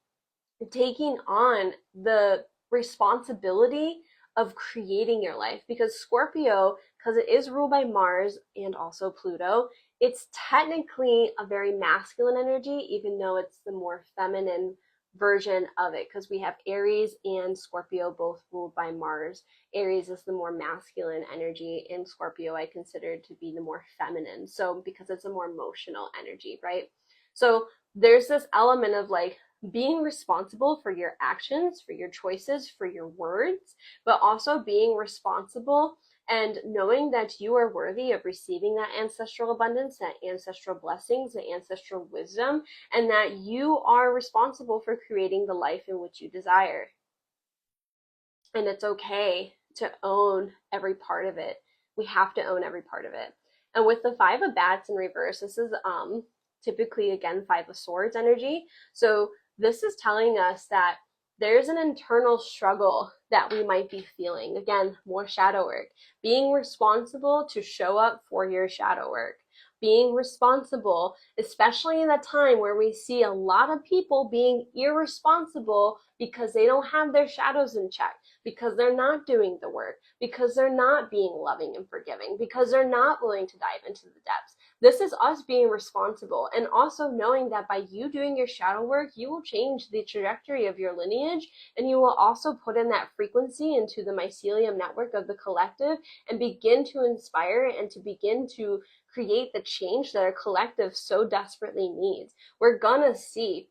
S1: taking on the responsibility of creating your life, because Scorpio, because it is ruled by Mars and also Pluto, it's technically a very masculine energy, even though it's the more feminine version of it, because we have Aries and Scorpio both ruled by Mars. Aries is the more masculine energy, and Scorpio I consider to be the more feminine, so because it's a more emotional energy, right? So there's this element of like being responsible for your actions, for your choices, for your words, but also being responsible and knowing that you are worthy of receiving that ancestral abundance, that ancestral blessings, the ancestral wisdom, and that you are responsible for creating the life in which you desire. And it's okay to own every part of it. We have to own every part of it. And with the Five of Bats in reverse, this is typically, again, Five of Swords energy. So this is telling us that there's an internal struggle that we might be feeling. Again, more shadow work. Being responsible to show up for your shadow work. Being responsible, especially in a time where we see a lot of people being irresponsible because they don't have their shadows in check, because they're not doing the work, because they're not being loving and forgiving, because they're not willing to dive into the depths. This is us being responsible, and also knowing that by you doing your shadow work, you will change the trajectory of your lineage, and you will also put in that frequency into the mycelium network of the collective and begin to inspire and to begin to create the change that our collective so desperately needs. We're gonna see,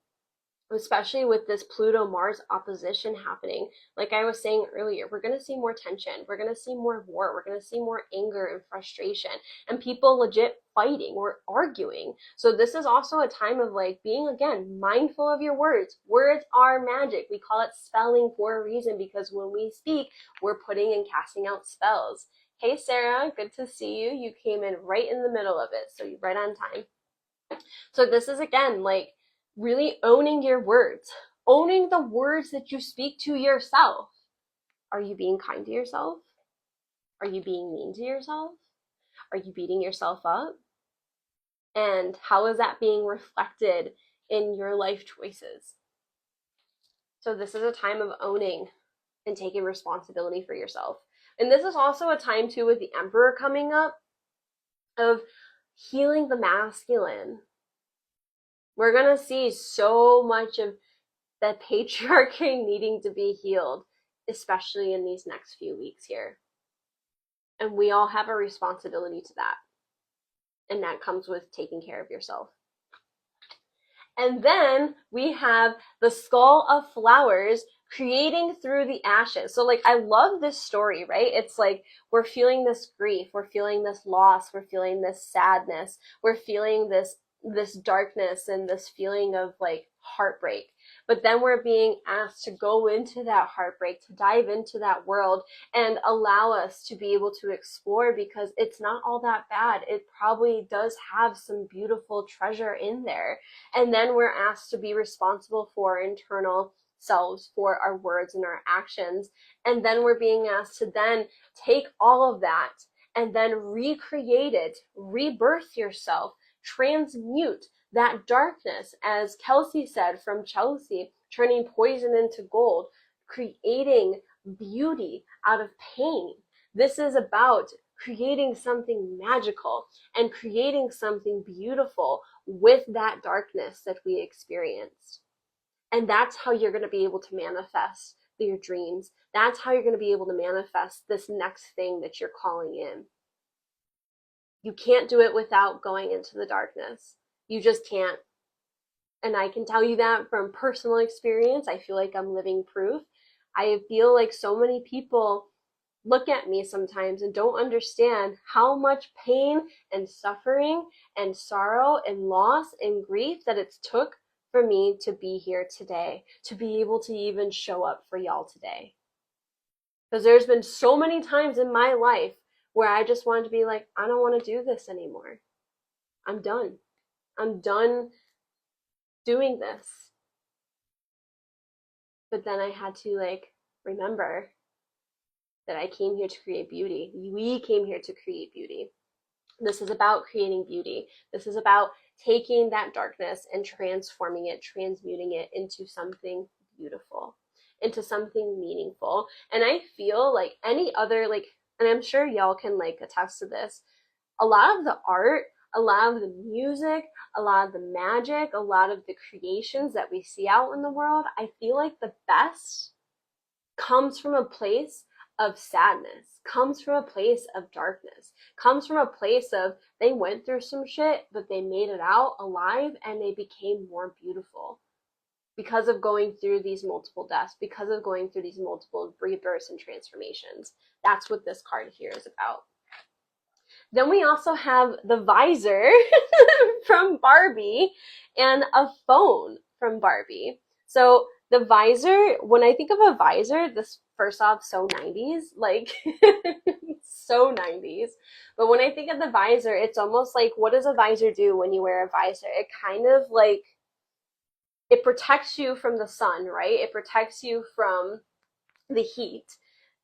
S1: especially with this Pluto-Mars opposition happening, like I was saying earlier, we're going to see more tension. We're going to see more war. We're going to see more anger and frustration and people legit fighting or arguing. So this is also a time of like being, again, mindful of your words. Words are magic. We call it spelling for a reason, because when we speak, we're putting and casting out spells. Hey, Sarah, good to see you. You came in right in the middle of it, so you're right on time. So this is, again, like really owning your words, owning the words that you speak to yourself. Are you being kind to yourself? Are you being mean to yourself? Are you beating yourself up? And how is that being reflected in your life choices? So this is a time of owning and taking responsibility for yourself. And this is also a time too, with the Emperor coming up, of healing the masculine. We're going to see so much of that patriarchy needing to be healed, especially in these next few weeks here. And we all have a responsibility to that. And that comes with taking care of yourself. And then we have the Skull of Flowers, creating through the ashes. So like, I love this story, right? It's like we're feeling this grief, we're feeling this loss, we're feeling this sadness, we're feeling this darkness and this feeling of like heartbreak. But then we're being asked to go into that heartbreak, to dive into that world and allow us to be able to explore, because it's not all that bad. It probably does have some beautiful treasure in there. And then we're asked to be responsible for internal selves, for our words and our actions. And then we're being asked to then take all of that and then recreate it, rebirth yourself, transmute that darkness, as Kelsey said from Chelsea, turning poison into gold, creating beauty out of pain. This is about creating something magical and creating something beautiful with that darkness that we experienced. And that's how you're going to be able to manifest your dreams. That's how you're going to be able to manifest this next thing that you're calling in. You can't do it without going into the darkness. You just can't. And I can tell you that from personal experience. I feel like I'm living proof. I feel like so many people look at me sometimes and don't understand how much pain and suffering and sorrow and loss and grief that it's took for me to be here today, to be able to even show up for y'all today. Because there's been so many times in my life where I just wanted to be like, I don't want to do this anymore. I'm done. I'm done doing this. But then I had to like remember that I came here to create beauty. We came here to create beauty. This is about creating beauty. This is about taking that darkness and transforming it, transmuting it into something beautiful, into something meaningful. And I feel like any other, like, and I'm sure y'all can like attest to this, a lot of the art, a lot of the music, a lot of the magic, a lot of the creations that we see out in the world, I feel like the best comes from a place of sadness, comes from a place of darkness, comes from a place of they went through some shit, but they made it out alive and they became more beautiful. because of going through these multiple deaths, because of going through these multiple rebirths and transformations. That's what this card here is about. Then we also have the visor from Barbie and a phone from Barbie. So the visor, when I think of a visor, this first off, so 90s, like so 90s. But when I think of the visor, it's almost like, what does a visor do when you wear a visor? It kind of like, it protects you from the sun, right? It protects you from the heat,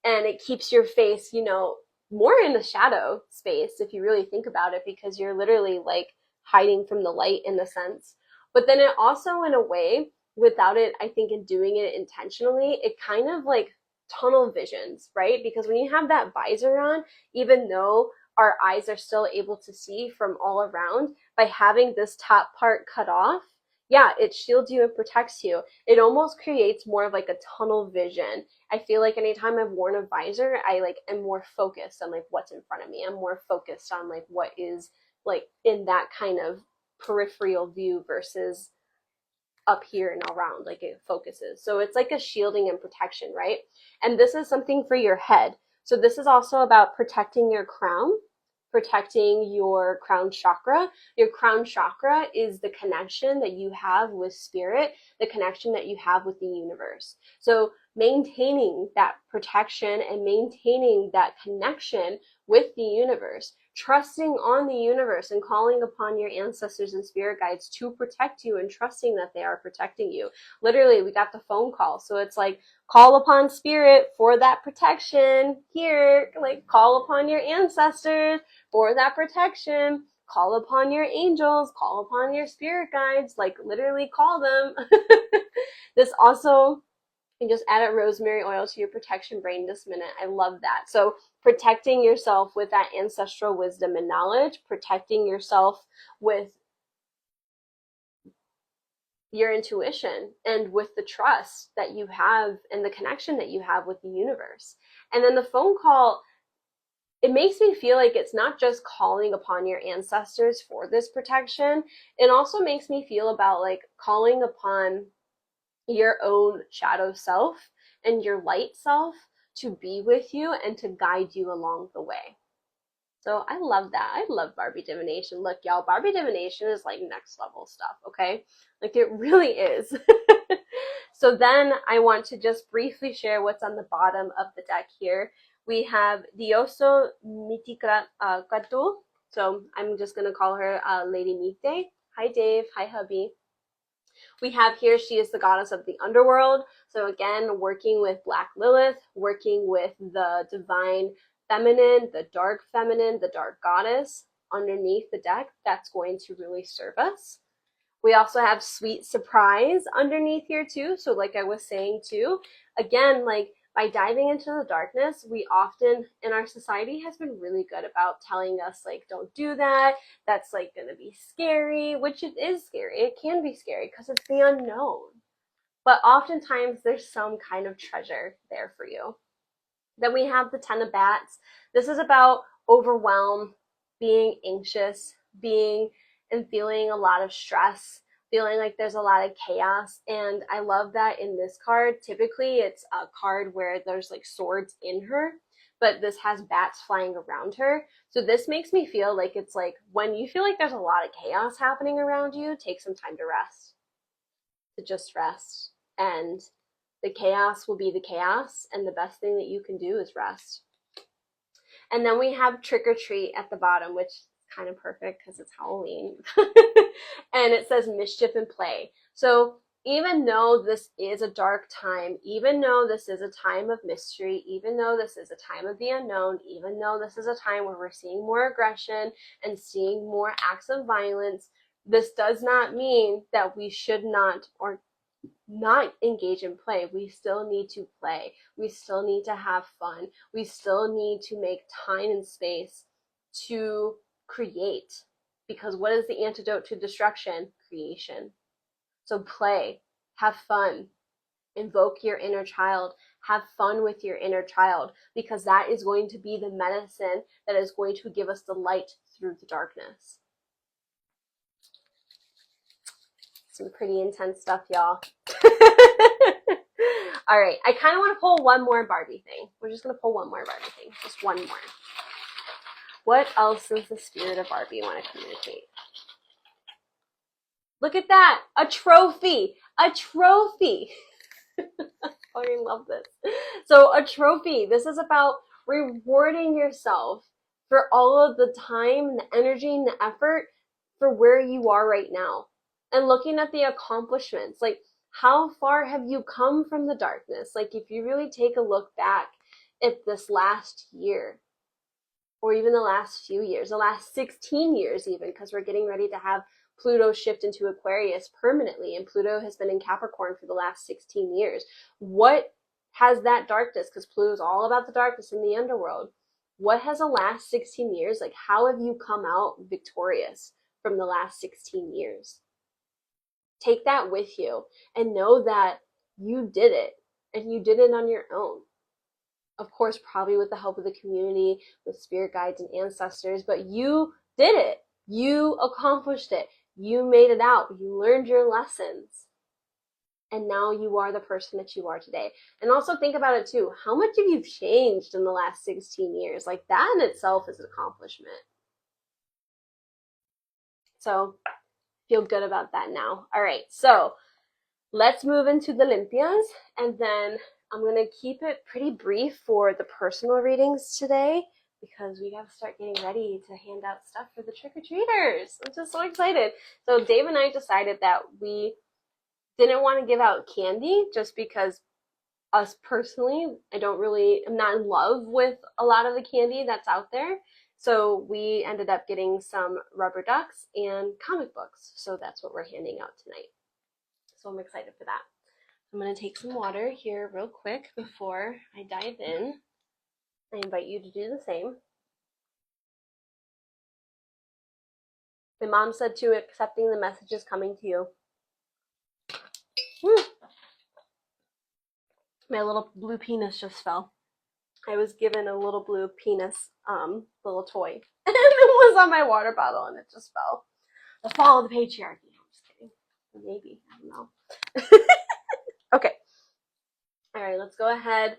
S1: and it keeps your face, you know, more in the shadow space if you really think about it, because you're literally like hiding from the light in a sense. But then it also, in a way, without it, I think, in doing it intentionally, it kind of like tunnel visions, right? Because when you have that visor on, even though our eyes are still able to see from all around, by having this top part cut off, yeah, it shields you and protects you. It almost creates more of like a tunnel vision. I feel like anytime I've worn a visor, I like am more focused on like what's in front of me. I'm more focused on like what is like in that kind of peripheral view versus up here and around, like it focuses. So it's like a shielding and protection, right? And this is something for your head. So this is also about protecting your crown, protecting your crown chakra. Your crown chakra is the connection that you have with spirit, the connection that you have with the universe. So maintaining that protection and maintaining that connection with the universe, trusting on the universe and calling upon your ancestors and spirit guides to protect you and trusting that they are protecting you. Literally, we got the phone call. So it's like, call upon spirit for that protection here, like call upon your ancestors for that protection, call upon your angels, call upon your spirit guides, like literally call them. This also, you just add rosemary oil to your protection brain this minute. I love that. So protecting yourself with that ancestral wisdom and knowledge, protecting yourself with your intuition and with the trust that you have and the connection that you have with the universe. And then the phone call, it makes me feel like it's not just calling upon your ancestors for this protection. It also makes me feel about like calling upon your own shadow self and your light self to be with you and to guide you along the way. So I love that. I love Barbie divination. Look, y'all, Barbie divination is like next level stuff, okay? Like it really is. So then I want to just briefly share what's on the bottom of the deck here. We have Dioso Mitikatu. So I'm just going to call her Lady Mite. Hi, Dave. Hi, hubby. We have here, she is the goddess of the underworld. So again, working with Black Lilith, working with the divine feminine, the dark goddess underneath the deck. That's going to really serve us. We also have Sweet Surprise underneath here too. So like I was saying too, again, like by diving into the darkness, we often in our society has been really good about telling us like, don't do that. That's like going to be scary, which it is scary. It can be scary because it's the unknown. But oftentimes there's some kind of treasure there for you. Then we have the Ten of Bats. This is about overwhelm, being anxious, being and feeling a lot of stress, feeling like there's a lot of chaos. And I love that in this card, typically it's a card where there's like swords in her, but this has bats flying around her. So this makes me feel like it's like when you feel like there's a lot of chaos happening around you, take some time to rest, to just rest. And the chaos will be the chaos, and the best thing that you can do is rest. And then we have Trick or Treat at the bottom, which is kind of perfect because it's Halloween. And it says mischief and play. So even though this is a dark time, even though this is a time of mystery, even though this is a time of the unknown, even though this is a time where we're seeing more aggression and seeing more acts of violence, this does not mean that we should not or not engage in play. We still need to play. We still need to have fun. We still need to make time and space to create. Because what is the antidote to destruction? Creation. So play, have fun, invoke your inner child, have fun with your inner child, because that is going to be the medicine that is going to give us the light through the darkness. Some pretty intense stuff, y'all. All right, I kind of want to pull one more Barbie thing. We're just going to pull one more Barbie thing. Just one more. What else does the spirit of Barbie want to communicate? Look at that. A trophy. A trophy. I fucking love this. So a trophy. This is about rewarding yourself for all of the time, the energy, and the effort for where you are right now. And looking at the accomplishments. Like, how far have you come from the darkness? Like, if you really take a look back at this last year, or even the last few years, the last 16 years even, because we're getting ready to have Pluto shift into Aquarius permanently, and Pluto has been in Capricorn for the last 16 years. What has that darkness, because Pluto's all about the darkness in the underworld, what has the last 16 years, like, how have you come out victorious from the last 16 years? Take that with you and know that you did it, and you did it on your own. Of course, probably with the help of the community, with spirit guides and ancestors, but you did it. You accomplished it. You made it out. You learned your lessons. And now you are the person that you are today. And also think about it too. How much have you changed in the last 16 years? Like, that in itself is an accomplishment. So feel good about that now. All right, so let's move into the Limpias, and then I'm going to keep it pretty brief for the personal readings today, because we got to start getting ready to hand out stuff for the trick-or-treaters. I'm just so excited. So Dave and I decided that we didn't want to give out candy, just because us personally, I'm not in love with a lot of the candy that's out there. So we ended up getting some rubber ducks and comic books. So that's what we're handing out tonight. So I'm excited for that. I'm going to take some water here real quick before I dive in. I invite you to do the same. My mom said too, accepting the messages coming to you. My little blue penis just fell. I was given a little blue penis little toy. And it was on my water bottle and it just fell. The fall of the patriarchy. I'm just kidding. Maybe. I don't know. Okay. All right, let's go ahead.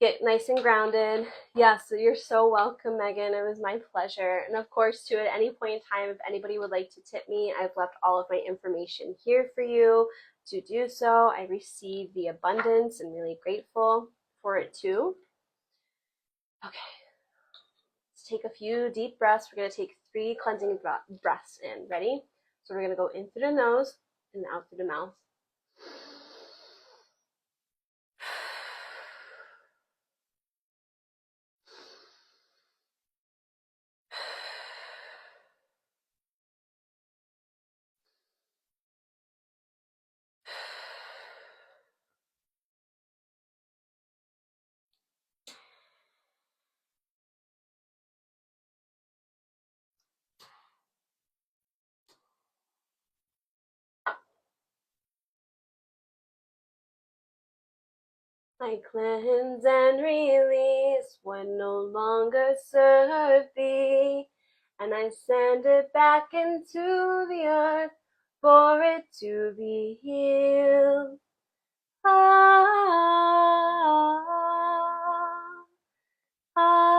S1: Get nice and grounded. Yes, so you're so welcome, Megan. It was my pleasure. And of course, too, at any point in time, if anybody would like to tip me, I've left all of my information here for you to do so. I receive the abundance and really grateful for it too. Okay. Let's take a few deep breaths. We're going to take 3 cleansing breaths in. Ready? So we're going to go in through the nose and out through the mouth. I cleanse and release what no longer serves thee, and I send it back into the earth for it to be healed. Ah, ah,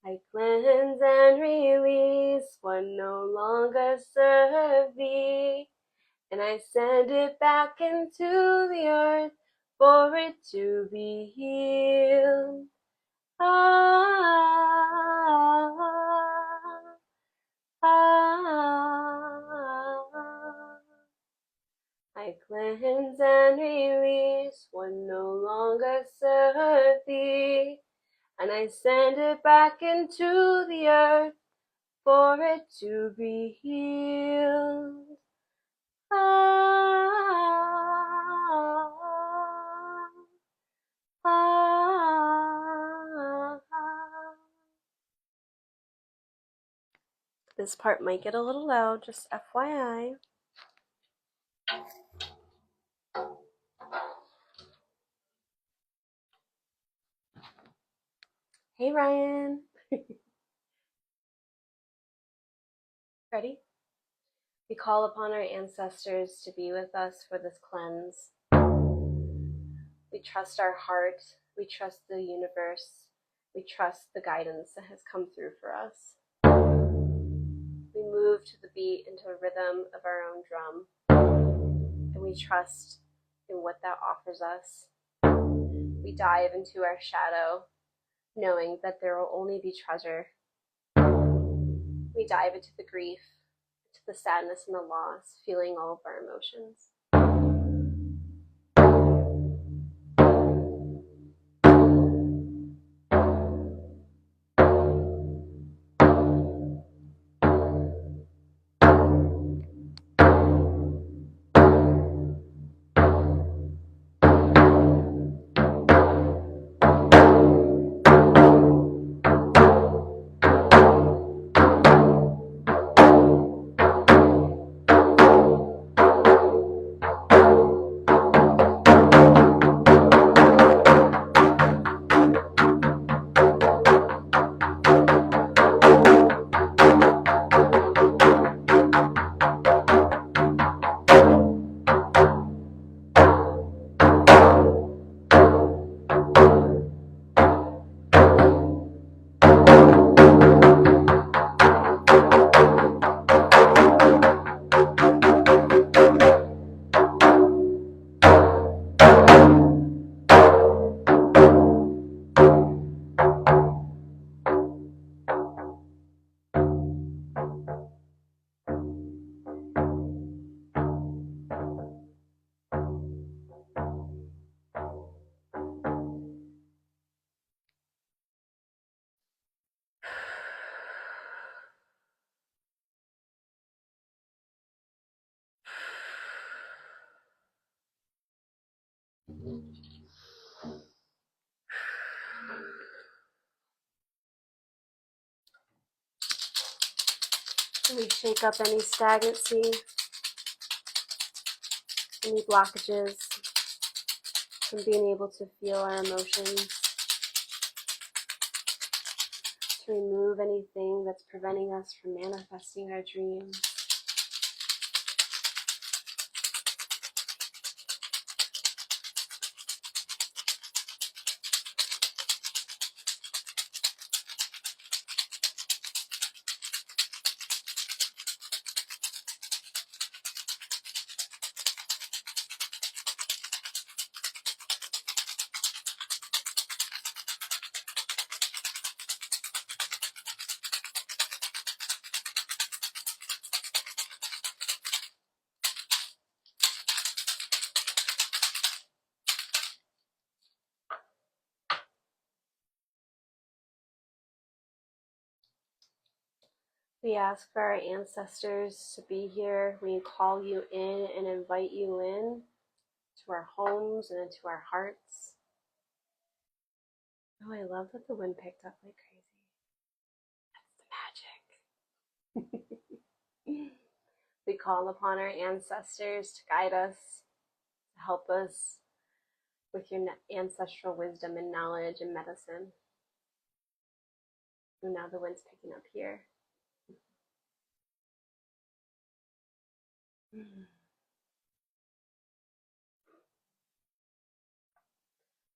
S1: I cleanse and release what no longer serves thee, and I send it back into the earth for it to be healed. Ah, ah, I cleanse and release what no longer serves thee, and I send it back into the earth for it to be healed. This part might get a little loud, just FYI. Hey Ryan. Ready? We call upon our ancestors to be with us for this cleanse. We trust our heart. We trust the universe. We trust the guidance that has come through for us. We move to the beat into a rhythm of our own drum, and we trust in what that offers us. We dive into our shadow, knowing that there will only be treasure. We dive into the grief, into the sadness and the loss, feeling all of our emotions. We shake up any stagnancy, any blockages from being able to feel our emotions, to remove anything that's preventing us from manifesting our dreams. We ask for our ancestors to be here. We call you in and invite you in to our homes and into our hearts. Oh, I love that the wind picked up like crazy. That's the magic. We call upon our ancestors to guide us, to help us with your ancestral wisdom and knowledge and medicine. And now the wind's picking up here.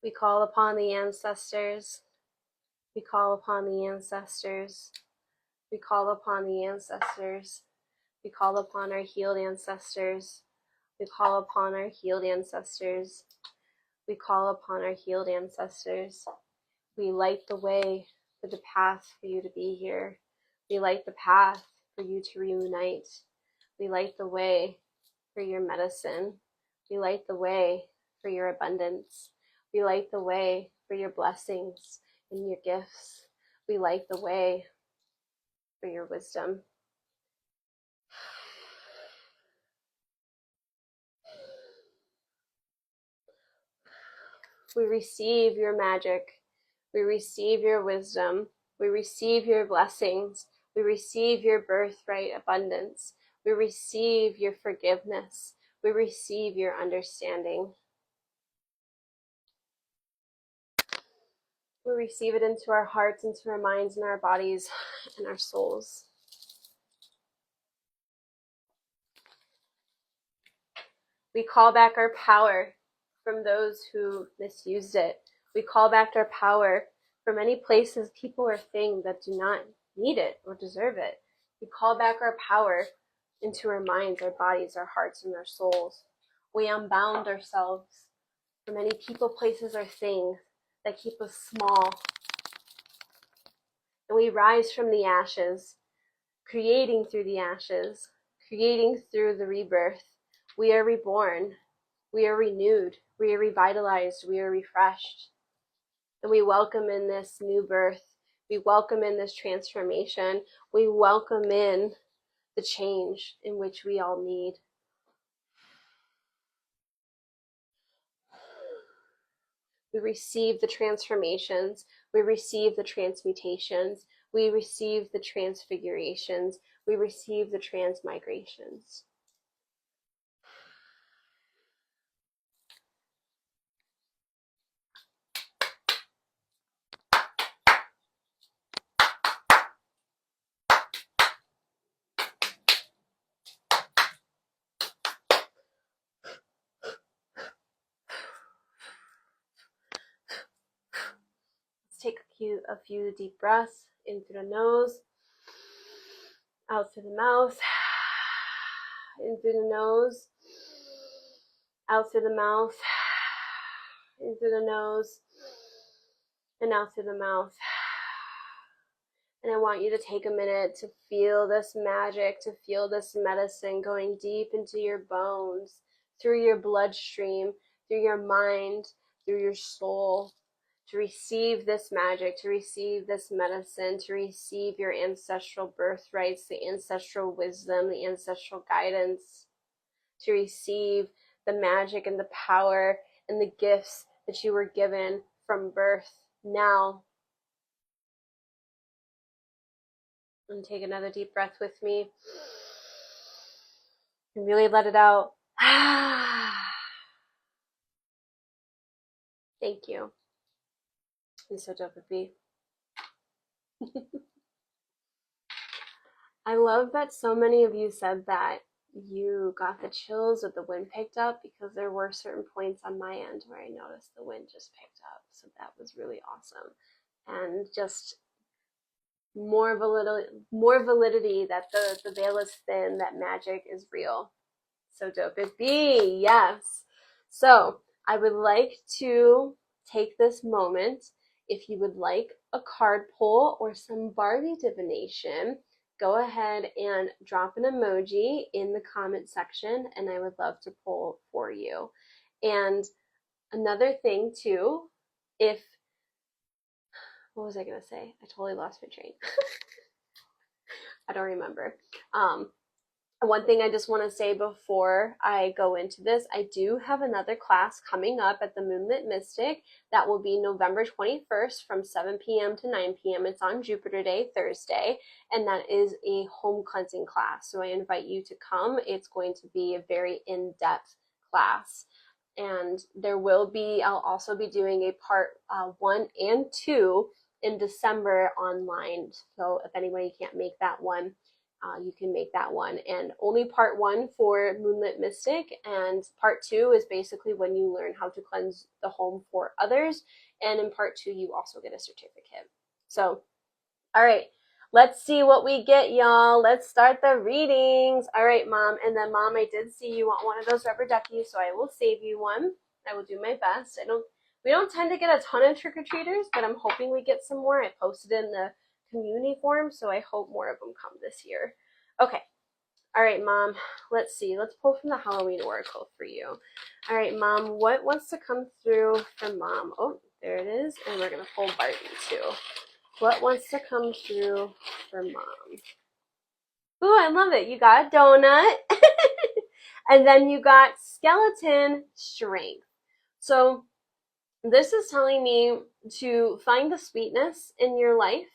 S1: We call upon the ancestors. We call upon the ancestors. We call upon the ancestors. We call upon our healed ancestors. We call upon our healed ancestors. We call upon our healed ancestors. We light the way for the path for you to be here. We light the path for you to reunite. We light the way for your medicine. We light the way for your abundance. We light the way for your blessings and your gifts. We light the way for your wisdom. We receive your magic. We receive your wisdom. We receive your blessings. We receive your birthright abundance. We receive your forgiveness. We receive your understanding. We receive it into our hearts, into our minds, and our bodies, and our souls. We call back our power from those who misused it. We call back our power from any places, people, or things that do not need it or deserve it. We call back our power into our minds, our bodies, our hearts, and our souls. We unbound ourselves from any people, places, or things that keep us small. And we rise from the ashes, creating through the ashes, creating through the rebirth. We are reborn. We are renewed. We are revitalized. We are refreshed. And we welcome in this new birth. We welcome in this transformation. We welcome in the change in which we all need. We receive the transformations. We receive the transmutations. We receive the transfigurations. We receive the transmigrations. Take a few deep breaths in through the nose, out through the mouth, in through the nose, out through the mouth, in through the nose, and out through the mouth. And I want you to take a minute to feel this magic, to feel this medicine going deep into your bones, through your bloodstream, through your mind, through your soul, to receive this magic, to receive this medicine, to receive your ancestral birthrights, the ancestral wisdom, the ancestral guidance, to receive the magic and the power and the gifts that you were given from birth now. And take another deep breath with me. And really let it out. Thank you. And so dope would be. I love that so many of you said that you got the chills or the wind picked up, because there were certain points on my end where I noticed the wind just picked up. So that was really awesome. And just more validity that the veil is thin, that magic is real. So dope it be. Yes. So I would like to take this moment. If you would like a card pull or some Barbie divination, go ahead and drop an emoji in the comment section, and I would love to pull for you. And another thing too, what was I going to say? I totally lost my train. I don't remember. One thing I just want to say before I go into this, I do have another class coming up at the Moonlit Mystic that will be November 21st from 7 p.m. to 9 p.m. It's on Jupiter Day, Thursday, and that is a home cleansing class. So I invite you to come. It's going to be a very in-depth class. And I'll also be doing a part 1 and 2 in December online. So if anybody can't make that one, you can make that one. And only part 1 for Moonlit Mystic, and part 2 is basically when you learn how to cleanse the home for others. And in part 2, you also get a certificate. So, all right, let's see what we get, y'all. Let's start the readings. All right, Mom. And then, Mom, I did see you want one of those rubber duckies, so I will save you one. I will do my best. We don't tend to get a ton of trick-or-treaters, but I'm hoping we get some more. I posted in the community forum, so I hope more of them come this year. Okay. All right, Mom. Let's see. Let's pull from the Halloween Oracle for you. All right, Mom. What wants to come through from Mom? Oh, there it is. And we're going to pull Barbie, too. What wants to come through for Mom? Ooh, I love it. You got a donut. And then you got skeleton strength. So this is telling me to find the sweetness in your life,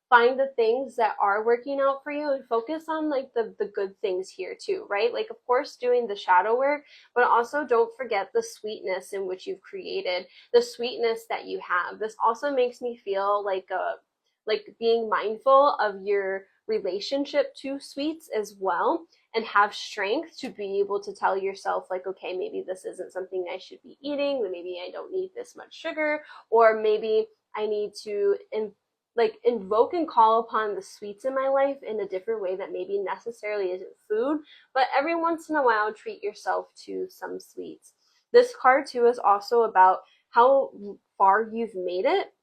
S1: find the things that are working out for you, and focus on like the good things here too, right? Like, of course, doing the shadow work, but also don't forget the sweetness in which you've created, the sweetness that you have. This also makes me feel like being mindful of your relationship to sweets as well, and have strength to be able to tell yourself like, okay, maybe this isn't something I should be eating, maybe I don't need this much sugar, or maybe I need to invoke and call upon the sweets in my life in a different way that maybe necessarily isn't food, but every once in a while treat yourself to some sweets. This card too is also about how far you've made it,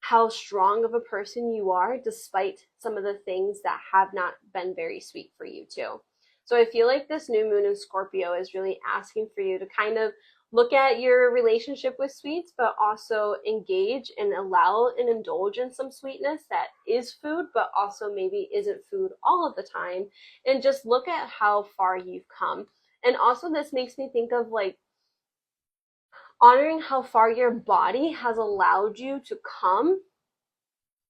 S1: how strong of a person you are despite some of the things that have not been very sweet for you too. So I feel like this new moon in Scorpio is really asking for you to kind of look at your relationship with sweets, but also engage and allow and indulge in some sweetness that is food, but also maybe isn't food all of the time. And just look at how far you've come. And also this makes me think of like honoring how far your body has allowed you to come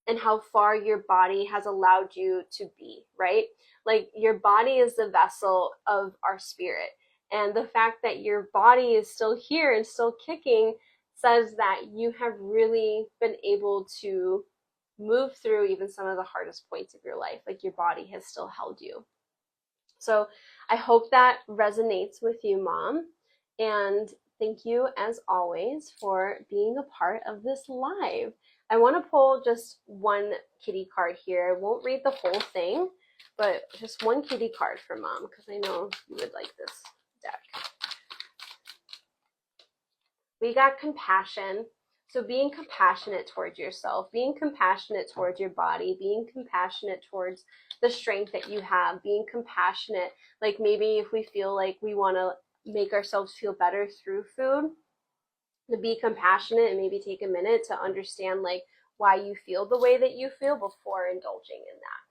S1: and how far your body has allowed you to be, right? Like your body is the vessel of our spirit. And the fact that your body is still here and still kicking says that you have really been able to move through even some of the hardest points of your life. Like your body has still held you. So I hope that resonates with you, Mom. And thank you, as always, for being a part of this live. I want to pull just one kitty card here. I won't read the whole thing, but just one kitty card for Mom, because I know you would like this deck. We got compassion. So being compassionate towards yourself, being compassionate towards your body, being compassionate towards the strength that you have, being compassionate, like maybe if we feel like we want to make ourselves feel better through food, to be compassionate and maybe take a minute to understand like why you feel the way that you feel before indulging in that.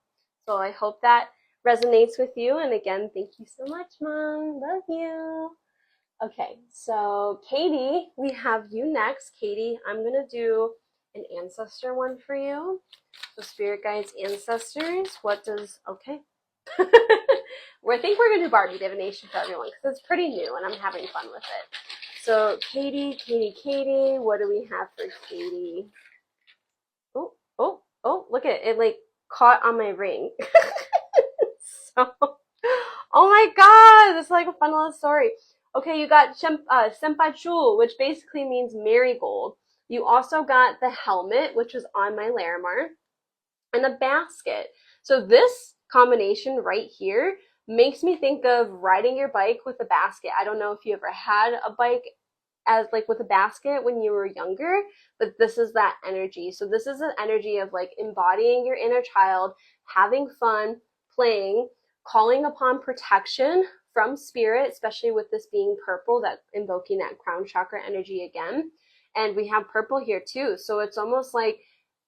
S1: So I hope that resonates with you. And again, thank you so much, Mom. Love you. Okay, so Katie, we have you next. Katie, I'm going to do an ancestor one for you. So spirit guides, ancestors, what does, okay. I think we're going to do Barbie divination for everyone because it's pretty new and I'm having fun with it. So Katie, what do we have for Katie? Oh, look at it. It like caught on my ring. So, oh my God, this is like a fun little story. Okay, you got Senpachul, which basically means marigold. You also got the helmet, which was on my Larimar, and a basket. So this combination right here makes me think of riding your bike with a basket. I don't know if you ever had a bike as like with a basket when you were younger, but this is that energy. So this is an energy of like embodying your inner child, having fun, playing, calling upon protection from spirit, especially with this being purple, that invoking that crown chakra energy again. And we have purple here too. So it's almost like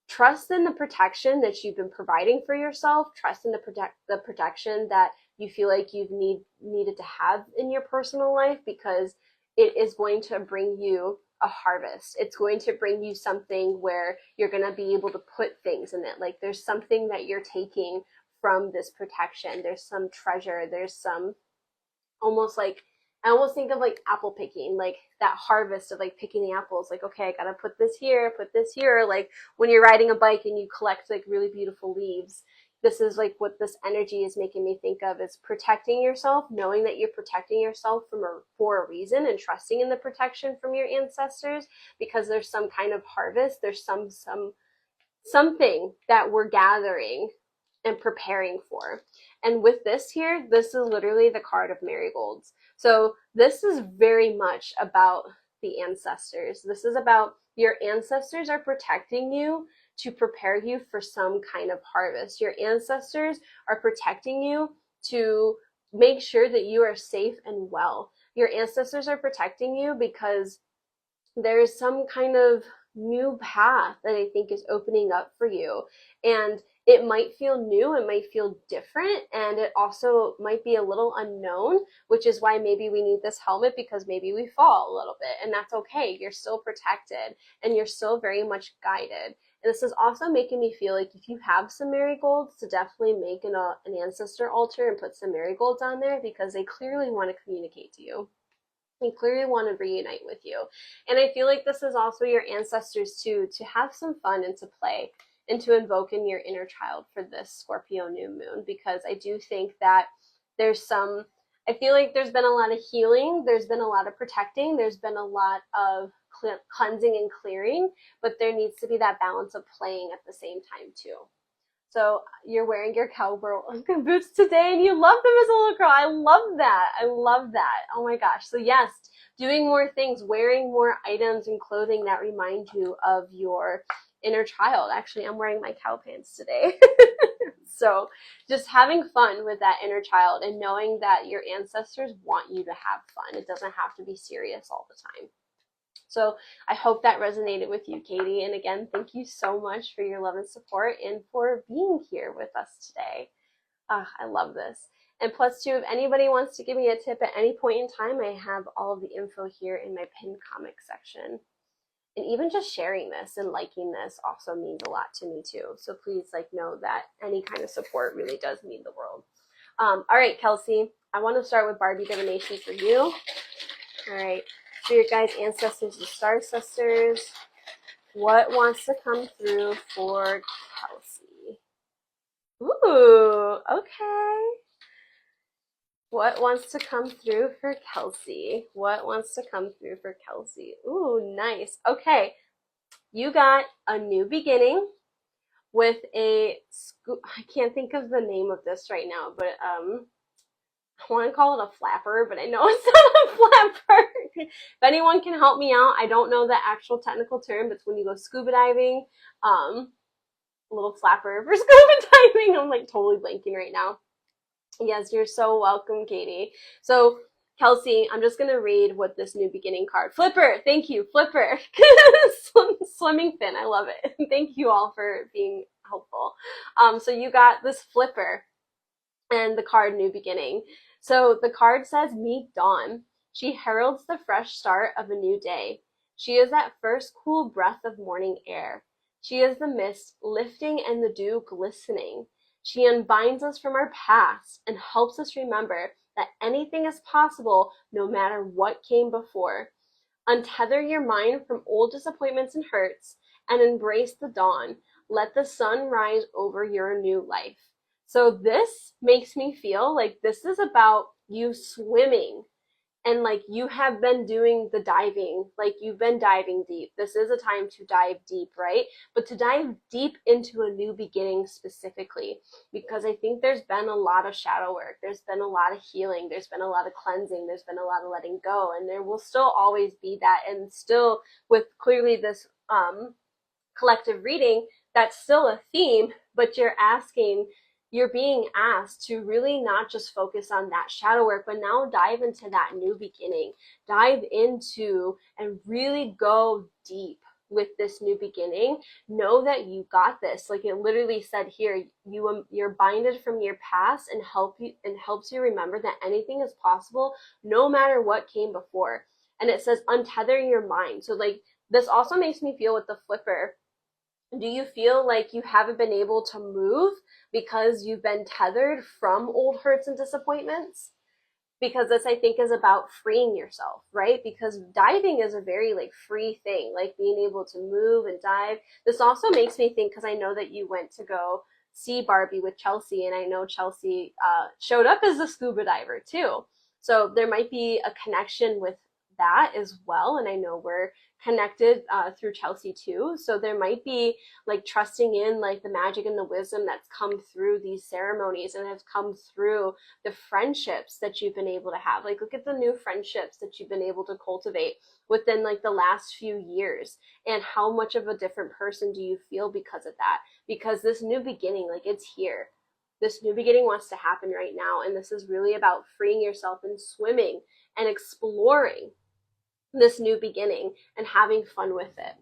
S1: trust in the protection that you've been providing for yourself, trust in the protection that you feel like you've needed to have in your personal life, because it is going to bring you a harvest. It's going to bring you something where you're going to be able to put things in it. Like there's something that you're taking from this protection. There's some treasure. There's some almost like, I almost think of like apple picking, like that harvest of like picking the apples. Like, okay, I gotta put this here, like when you're riding a bike and you collect like really beautiful leaves. This is like what this energy is making me think of, is protecting yourself, knowing that you're protecting yourself for a reason, and trusting in the protection from your ancestors, because there's some kind of harvest. There's something that we're gathering and preparing for. And with this here, this is literally the card of marigolds. So this is very much about the ancestors. This is about your ancestors are protecting you to prepare you for some kind of harvest. Your ancestors are protecting you to make sure that you are safe and well. Your ancestors are protecting you because there's some kind of new path that I think is opening up for you. And it might feel new, it might feel different, and it also might be a little unknown, which is why maybe we need this helmet, because maybe we fall a little bit, and that's okay. You're still protected and you're still very much guided. And this is also making me feel like if you have some marigolds, to definitely make an ancestor altar and put some marigolds on there, because they clearly want to communicate to you. They clearly want to reunite with you. And I feel like this is also your ancestors too, to have some fun and to play. and to invoke in your inner child for this Scorpio new moon, because I do think that I feel like there's been a lot of healing, there's been a lot of protecting, there's been a lot of cleansing and clearing, but there needs to be that balance of playing at the same time too. So you're wearing your cowgirl boots today and you love them as a little girl. I love that. I love that. Oh my gosh. So yes, doing more things, wearing more items and clothing that remind you of your inner child. Actually, I'm wearing my cow pants today. So just having fun with that inner child and knowing that your ancestors want you to have fun. It doesn't have to be serious all the time. So I hope that resonated with you, Katie. And again, thank you so much for your love and support and for being here with us today. I love this. And plus two, if anybody wants to give me a tip at any point in time, I have all of the info here in my pinned comment section. And even just sharing this and liking this also means a lot to me too. So please know that any kind of support really does mean the world. All right, Kelsey, I want to start with Barbie divination for you. All right. For your guys' ancestors and star sisters, what wants to come through for Kelsey? Ooh, okay. What wants to come through for Kelsey? What wants to come through for Kelsey? Ooh, nice. Okay, you got a new beginning with I can't think of the name of this right now, but I want to call it a flapper, but I know it's not a flapper. If anyone can help me out, I don't know the actual technical term, but it's when you go scuba diving, a little flapper for scuba diving. I'm totally blanking right now. Yes, you're so welcome, Katie. So, Kelsey, I'm just going to read what this new beginning card. Flipper, thank you, Flipper. Swimming fin, I love it. Thank you all for being helpful. So you got this Flipper and the card New Beginning. So the card says, meet Dawn. She heralds the fresh start of a new day. She is that first cool breath of morning air. She is the mist lifting and the dew glistening. She unbinds us from our past and helps us remember that anything is possible no matter what came before. Untether your mind from old disappointments and hurts and embrace the dawn. Let the sun rise over your new life. So this makes me feel like this is about you swimming and you have been doing the diving, you've been diving deep. This is a time to dive deep, right? But to dive deep into a new beginning specifically, because I think there's been a lot of shadow work. There's been a lot of healing. There's been a lot of cleansing. There's been a lot of letting go. And there will still always be that. And still with clearly this collective reading, that's still a theme, but you're being asked to really not just focus on that shadow work, but now dive into that new beginning. Dive into and really go deep with this new beginning. Know that you got this. Like it literally said here, you're binded from your past and helps you remember that anything is possible no matter what came before. And it says untether your mind. So this also makes me feel with the Flipper. Do you feel like you haven't been able to move because you've been tethered from old hurts and disappointments? Because this, I think, is about freeing yourself, right? Because diving is a very free thing, being able to move and dive. This also makes me think, because I know that you went to go see Barbie with Chelsea, and I know Chelsea showed up as a scuba diver too. So there might be a connection with that as well. And I know we're connected through Chelsea too. So there might be trusting in the magic and the wisdom that's come through these ceremonies and has come through the friendships that you've been able to have. Look at the new friendships that you've been able to cultivate within the last few years, and how much of a different person do you feel because of that? Because this new beginning, it's here. This new beginning wants to happen right now. And this is really about freeing yourself and swimming and exploring this new beginning and having fun with it.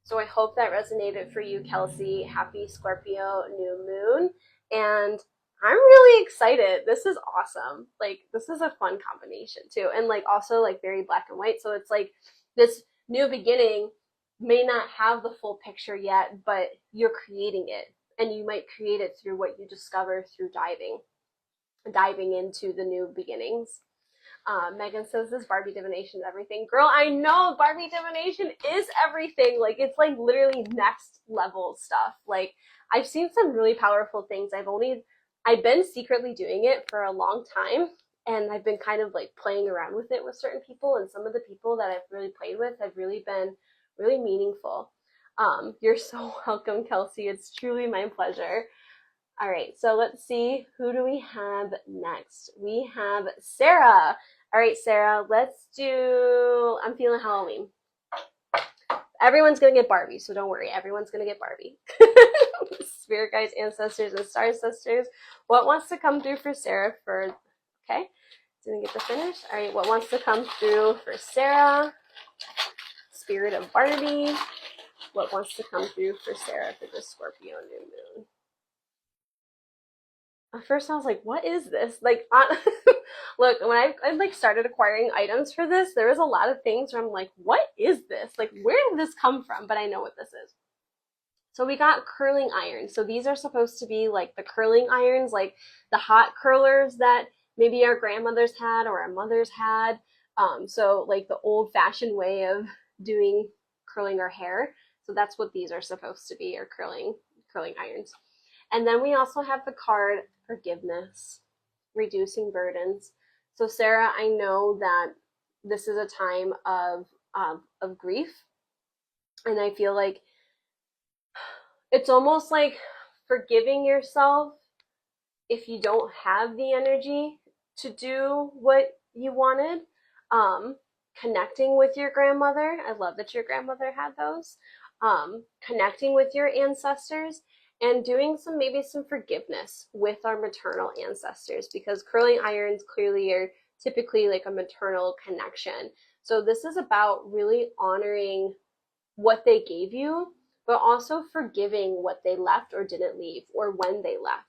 S1: So I hope that resonated for you, Kelsey. Happy Scorpio New Moon. And I'm really excited. This is awesome. This is a fun combination too. And also very black and white. So it's this new beginning may not have the full picture yet, but you're creating it. And you might create it through what you discover through diving into the new beginnings. Megan says this Barbie divination is everything. Girl, I know Barbie divination is everything. Like, it's like literally next level stuff. Like, I've seen some really powerful things. I've been secretly doing it for a long time, and I've been kind of like playing around with it with certain people, and some of the people that I've really played with have really been really meaningful. You're so welcome, Kelsey. It's truly my pleasure. All right, so let's see, who do we have next? We have Sarah. All right, Sarah, let's do, I'm feeling Halloween. Everyone's going to get Barbie, so don't worry. Everyone's going to get Barbie. Spirit guides, ancestors, and star sisters. What wants to come through for Sarah for, okay, didn't get to finish. All right, what wants to come through for Sarah? Spirit of Barbie. What wants to come through for Sarah for the Scorpio New Moon? At first I was like, what is this? Like, look, when I like started acquiring items for this, there was a lot of things where I'm like, what is this? Like, where did this come from? But I know what this is. So we got curling irons. So these are supposed to be like the curling irons, like the hot curlers that maybe our grandmothers had or our mothers had. So like the old fashioned way of doing curling our hair. So that's what these are supposed to be, or curling irons. And then we also have the card forgiveness, reducing burdens. So Sarah, I know that this is a time of grief, and I feel like it's almost like forgiving yourself if you don't have the energy to do what you wanted. Connecting with your grandmother. I love that your grandmother had those. Connecting with your ancestors, and doing maybe some forgiveness with our maternal ancestors, because curling irons clearly are typically like a maternal connection. So this is about really honoring what they gave you, but also forgiving what they left or didn't leave, or when they left.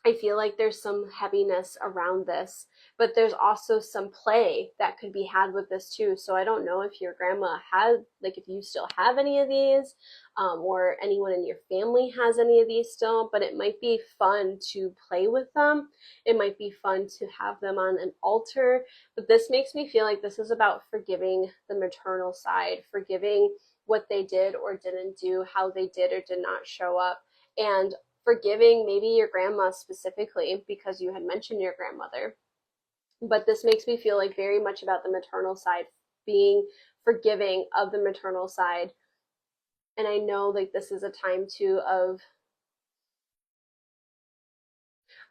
S1: I feel like there's some heaviness around this, but there's also some play that could be had with this too. So I don't know if your grandma had, like, if you still have any of these, or anyone in your family has any of these still, but it might be fun to play with them. It might be fun to have them on an altar, but this makes me feel like this is about forgiving the maternal side, forgiving what they did or didn't do, how they did or did not show up, and forgiving maybe your grandma specifically, because you had mentioned your grandmother. But this makes me feel like very much about the maternal side, being forgiving of the maternal side. And I know like this is a time too of,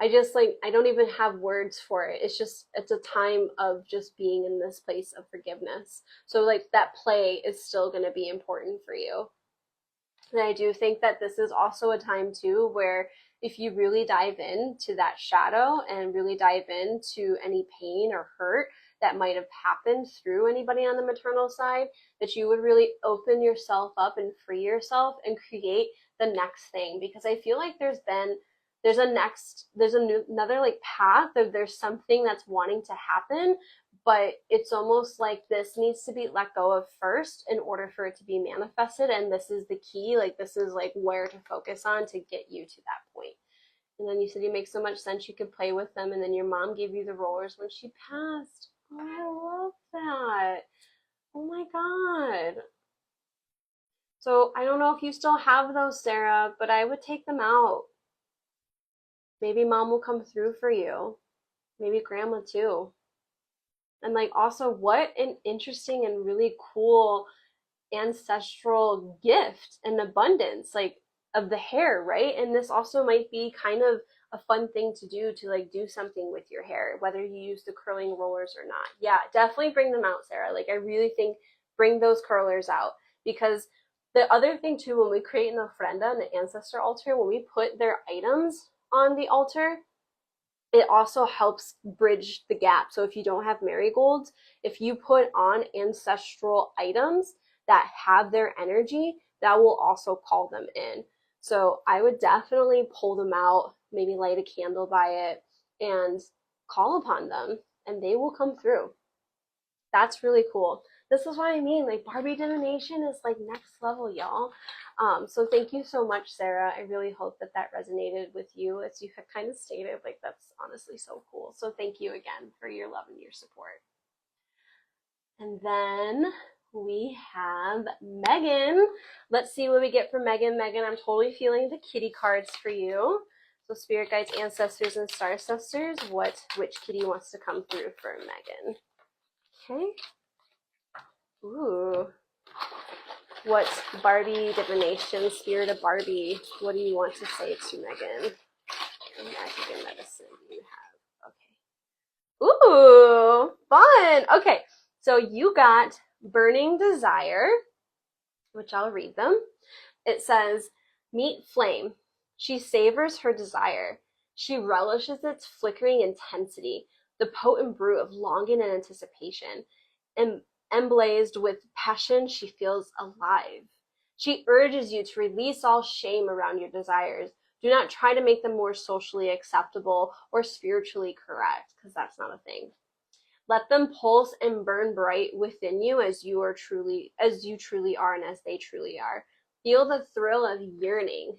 S1: I don't even have words for it. It's a time of just being in this place of forgiveness. So like that play is still going to be important for you. And I do think that this is also a time too where if you really dive into that shadow and really dive into any pain or hurt that might have happened through anybody on the maternal side, that you would really open yourself up and free yourself and create the next thing. Because I feel like there's another like path, or there's something that's wanting to happen, but it's almost like this needs to be let go of first in order for it to be manifested. And this is the key. Like, this is like where to focus on to get you to that point. And then you said you make so much sense, you could play with them. And then your mom gave you the rollers when she passed. Oh, I love that. Oh my God. So I don't know if you still have those, Sarah, but I would take them out. Maybe mom will come through for you. Maybe grandma too. And like, also, what an interesting and really cool ancestral gift and abundance, like, of the hair, right? And this also might be kind of a fun thing to do, to like do something with your hair, whether you use the curling rollers or not. Yeah, definitely bring them out, Sarah. Like, I really think bring those curlers out, because the other thing too, when we create an ofrenda, an ancestor altar, when we put their items on the altar, it also helps bridge the gap. So if you don't have marigolds, if you put on ancestral items that have their energy, that will also call them in. So I would definitely pull them out, maybe light a candle by it, and call upon them, and they will come through. That's really cool. This is what I mean. Like, Barbie divination is like next level, y'all. So thank you so much, Sarah. I really hope that that resonated with you, as you had kind of stated. Like, that's honestly so cool. So thank you again for your love and your support. And then we have Megan. Let's see what we get from Megan. Megan, I'm totally feeling the kitty cards for you. So spirit guides, ancestors, and star sisters, which kitty wants to come through for Megan? Okay. Ooh. What Barbie divination, spirit of Barbie, what do you want to say to Megan? What magic and medicine do you have? Okay. Ooh, fun. Okay, so you got Burning Desire, which I'll read them. It says, meet flame. She savors her desire. She relishes its flickering intensity, the potent brew of longing and anticipation. Emblazed with passion, she feels alive. She urges you to release all shame around your desires. Do not try to make them more socially acceptable or spiritually correct, because that's not a thing. Let them pulse and burn bright within you as you truly are and as they truly are. Feel the thrill of yearning.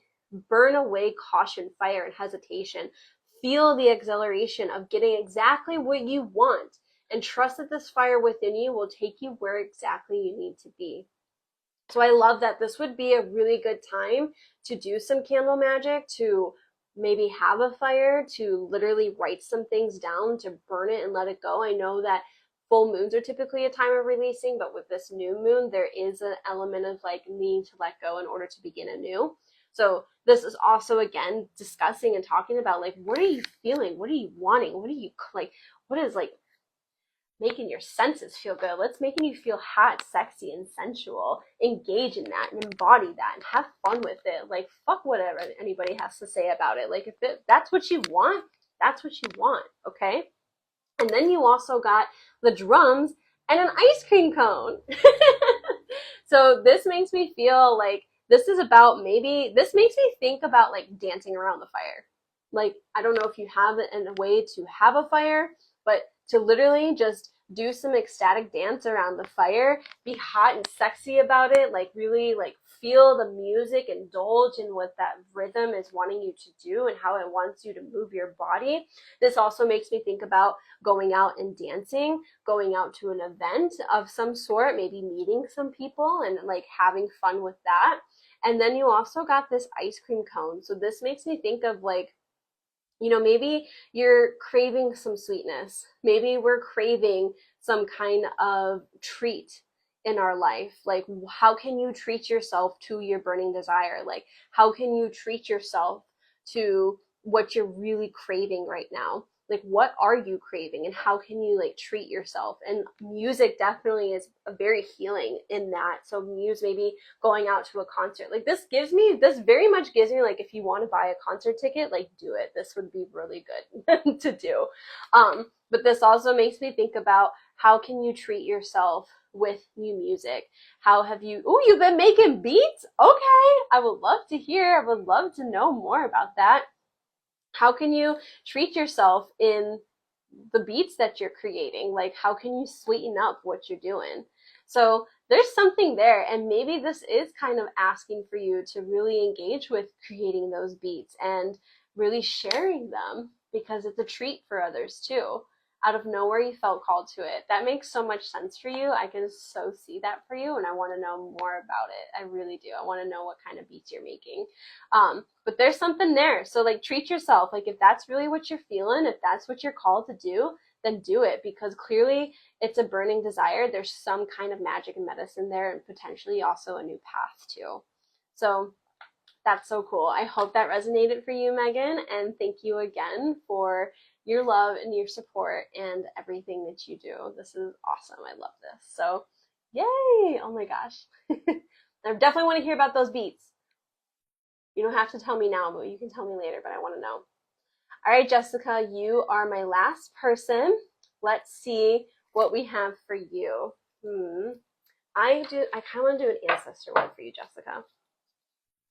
S1: Burn away caution, fire, and hesitation. Feel the exhilaration of getting exactly what you want, and trust that this fire within you will take you where exactly you need to be. So I love that this would be a really good time to do some candle magic, to maybe have a fire, to literally write some things down, to burn it and let it go. I know that full moons are typically a time of releasing, but with this new moon, there is an element of like needing to let go in order to begin anew. So this is also, again, discussing and talking about like, what are you feeling? What are you wanting? What are you like? What is like making your senses feel good? What's making you feel hot, sexy, and sensual? Engage in that and embody that and have fun with it. Like, fuck whatever anybody has to say about it. Like, if that's what you want, that's what you want, okay? And then you also got the drums and an ice cream cone. So this makes me feel like this is about, maybe this makes me think about like dancing around the fire. Like, I don't know if you have it in a way to have a fire, but to literally just do some ecstatic dance around the fire, be hot and sexy about it, like really like feel the music, indulge in what that rhythm is wanting you to do and how it wants you to move your body. This also makes me think about going out and dancing, going out to an event of some sort, maybe meeting some people and like having fun with that. And then you also got this ice cream cone. So this makes me think of like, you know, maybe you're craving some sweetness. Maybe we're craving some kind of treat in our life. Like, how can you treat yourself to your burning desire? Like, how can you treat yourself to what you're really craving right now? Like, what are you craving and how can you like treat yourself? And music definitely is a very healing in that. So maybe going out to a concert, like this very much gives me like, if you want to buy a concert ticket, like do it. This would be really good to do. But this also makes me think about, how can you treat yourself with new music? How have you, you've been making beats? Okay, I would love to hear. I would love to know more about that. How can you treat yourself in the beats that you're creating? Like, how can you sweeten up what you're doing? So there's something there, and maybe this is kind of asking for you to really engage with creating those beats and really sharing them, because it's a treat for others too. Out of nowhere, you felt called to it. That makes so much sense for you. I can so see that for you, and I want to know more about it. I really do. I want to know what kind of beats you're making. But there's something there. So like, treat yourself. Like, if that's really what you're feeling, if that's what you're called to do, then do it, because clearly it's a burning desire. There's some kind of magic and medicine there, and potentially also a new path too. So that's so cool. I hope that resonated for you, Megan, and thank you again for your love and your support and everything that you do. This is awesome. I love this. So yay. Oh my gosh. I definitely want to hear about those beats. You don't have to tell me now, but you can tell me later, but I want to know. All right, Jessica, you are my last person. Let's see what we have for you. I kind of want to do an ancestor one for you, Jessica.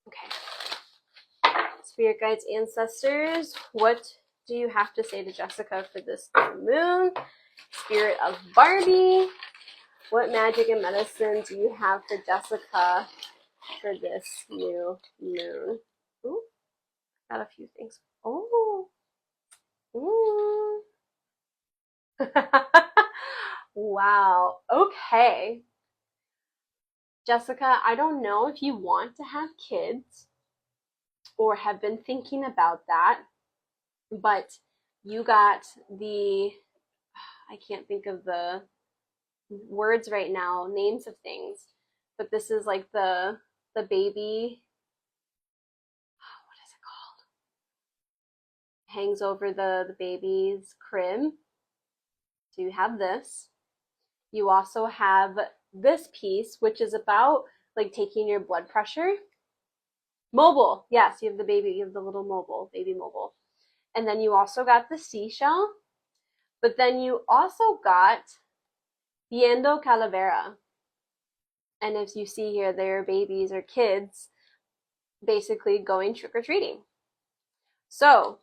S1: Okay. Spirit guides, ancestors, what do you have to say to Jessica for this new moon? Spirit of Barbie, What magic and medicine do you have for Jessica for this new moon? Ooh, got a few things. Oh, ooh. Wow. Okay. Jessica, I don't know if you want to have kids or have been thinking about that, but you got I can't think of the words right now, names of things, but this is like the baby, what is it called? Hangs over the baby's crib. So you have this. You also have this piece, which is about like taking your blood pressure. Mobile. Yes, you have the baby, you have the little mobile, baby mobile. And then you also got the seashell, but then you also got Viendo Calavera. And as you see here, they're babies or kids basically going trick-or-treating. So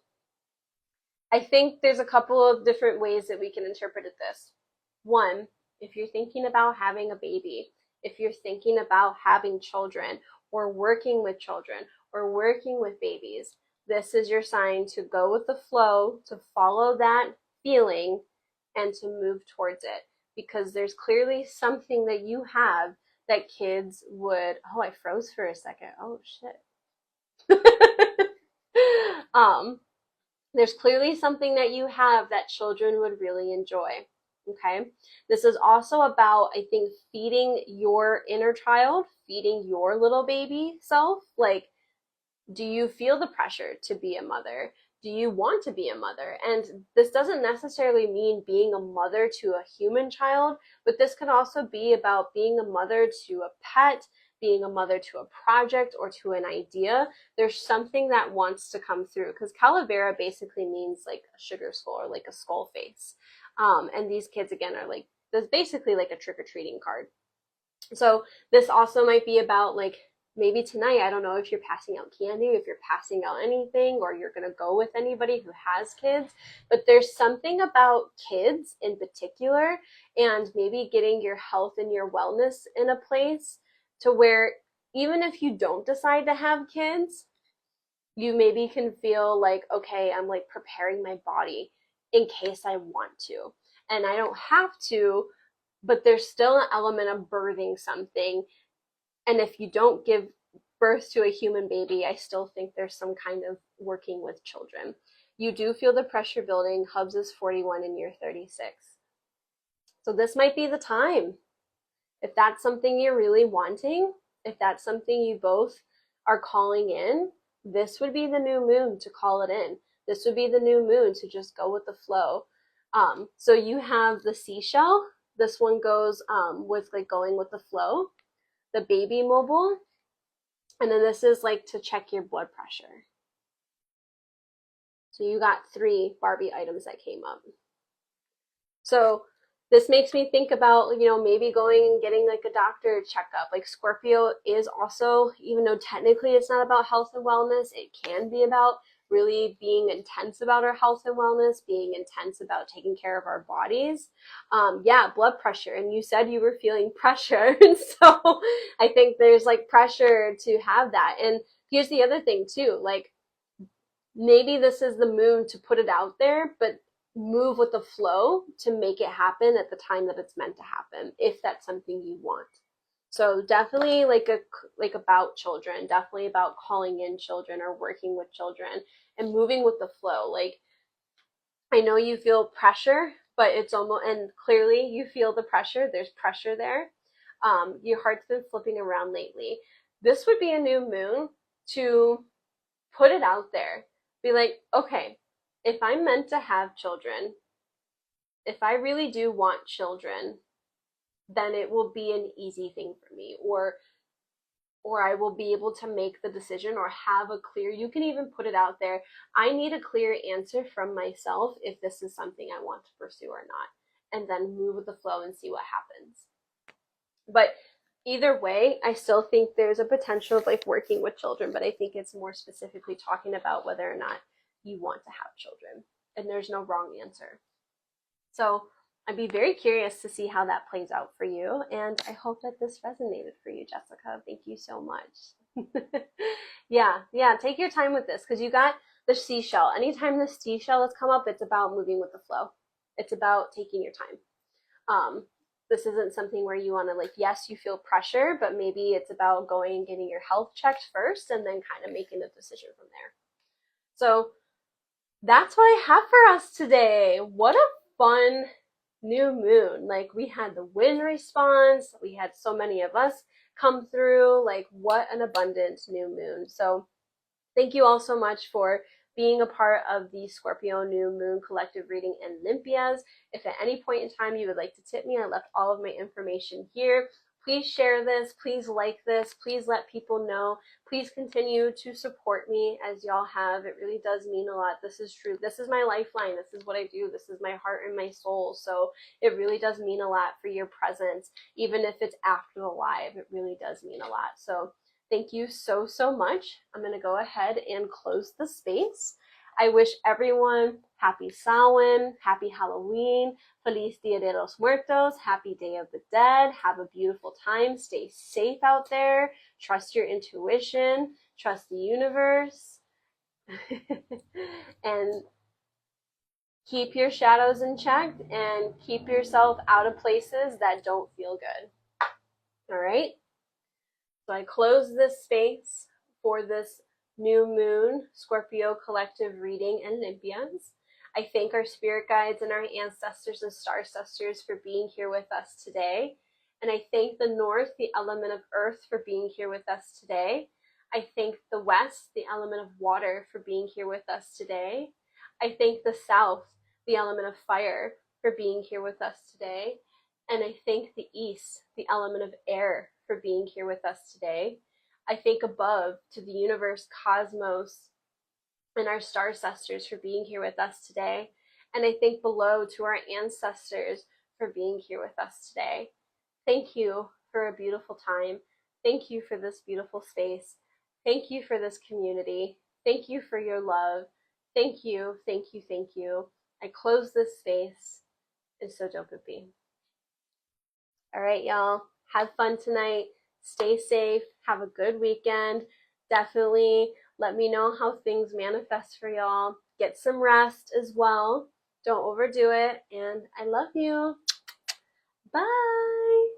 S1: I think there's a couple of different ways that we can interpret this. One, if you're thinking about having a baby, if you're thinking about having children or working with children or working with babies, this is your sign to go with the flow, to follow that feeling and to move towards it, because there's clearly something that you have that kids would, oh, I froze for a second. Oh shit. There's clearly something that you have that children would really enjoy. Okay. This is also about, I think, feeding your inner child, feeding your little baby self. Like, do you feel the pressure to be a mother? Do you want to be a mother? And this doesn't necessarily mean being a mother to a human child, but this can also be about being a mother to a pet, being a mother to a project or to an idea. There's something that wants to come through, because Calavera basically means like a sugar skull or like a skull face. And these kids, again, are like, this basically like a trick-or-treating card. So this also might be about like, maybe tonight, I don't know if you're passing out candy, if you're passing out anything, or you're going to go with anybody who has kids, but there's something about kids in particular, and maybe getting your health and your wellness in a place to where even if you don't decide to have kids, you maybe can feel like, okay, I'm like preparing my body in case I want to. And I don't have to, but there's still an element of birthing something. And if you don't give birth to a human baby, I still think there's some kind of working with children. You do feel the pressure building. Hubs is 41 and you're 36. So this might be the time. If that's something you're really wanting, if that's something you both are calling in, this would be the new moon to call it in. This would be the new moon to just go with the flow. So you have the seashell. This one goes with like going with the flow. The baby mobile, and then this is like to check your blood pressure. So you got 3 Barbie items that came up. So this makes me think about, maybe going and getting like a doctor checkup. Like Scorpio is also, even though technically it's not about health and wellness, it can be about really being intense about our health and wellness, being intense about taking care of our bodies. Yeah, blood pressure. And you said you were feeling pressure. And so I think there's like pressure to have that. And here's the other thing too, like maybe this is the moon to put it out there, but move with the flow to make it happen at the time that it's meant to happen, if that's something you want. So definitely like about children, definitely about calling in children or working with children and moving with the flow. Like, I know you feel pressure, but it's almost, and clearly you feel the pressure. There's pressure there. Your heart's been flipping around lately. This would be a new moon to put it out there. Be like, okay, if I'm meant to have children, if I really do want children, then it will be an easy thing for me, or I will be able to make the decision or have a clear, you can even put it out there, I need a clear answer from myself if this is something I want to pursue or not, and then move with the flow and see what happens. But either way, I still think there's a potential of like working with children, but I think it's more specifically talking about whether or not you want to have children, and there's no wrong answer. So I'd be very curious to see how that plays out for you. And I hope that this resonated for you, Jessica. Thank you so much. Yeah, take your time with this because you got the seashell. Anytime the seashell has come up, it's about moving with the flow. It's about taking your time. Um, this isn't something where you want to, like, yes, you feel pressure, but maybe it's about going and getting your health checked first and then kind of making a decision from there. So that's what I have for us today. What a fun new moon. Like, we had the wind response, we had so many of us come through. Like, what an abundant new moon. So thank you all so much for being a part of the Scorpio New Moon collective reading and Limpias. If at any point in time you would like to tip me, I left all of my information here. Please share this. Please like this. Please let people know. Please continue to support me as y'all have. It really does mean a lot. This is true. This is my lifeline. This is what I do. This is my heart and my soul. So it really does mean a lot for your presence. Even if it's after the live, it really does mean a lot. So thank you so, so much. I'm going to go ahead and close the space. I wish everyone happy Samhain, happy Halloween, Feliz Dia de los Muertos, happy Day of the Dead. Have a beautiful time. Stay safe out there. Trust your intuition. Trust the universe. And keep your shadows in check and keep yourself out of places that don't feel good. All right? So I close this space for this new moon Scorpio collective reading and Limpias. I thank our spirit guides and our ancestors and star sisters for being here with us today. And I thank the north, the element of earth, for being here with us today. I thank the west, the element of water, for being here with us today. I thank the south, the element of fire, for being here with us today. And I thank the east, the element of air, for being here with us today. I thank above to the universe, cosmos, and our star sisters for being here with us today. And I thank below to our ancestors for being here with us today. Thank you for a beautiful time. Thank you for this beautiful space. Thank you for this community. Thank you for your love. Thank you, thank you, thank you. I close this space, and so dope it be. All right, y'all. Have fun tonight. Stay safe. Have a good weekend. Definitely let me know how things manifest for y'all. Get some rest as well. Don't overdo it. And I love you. Bye.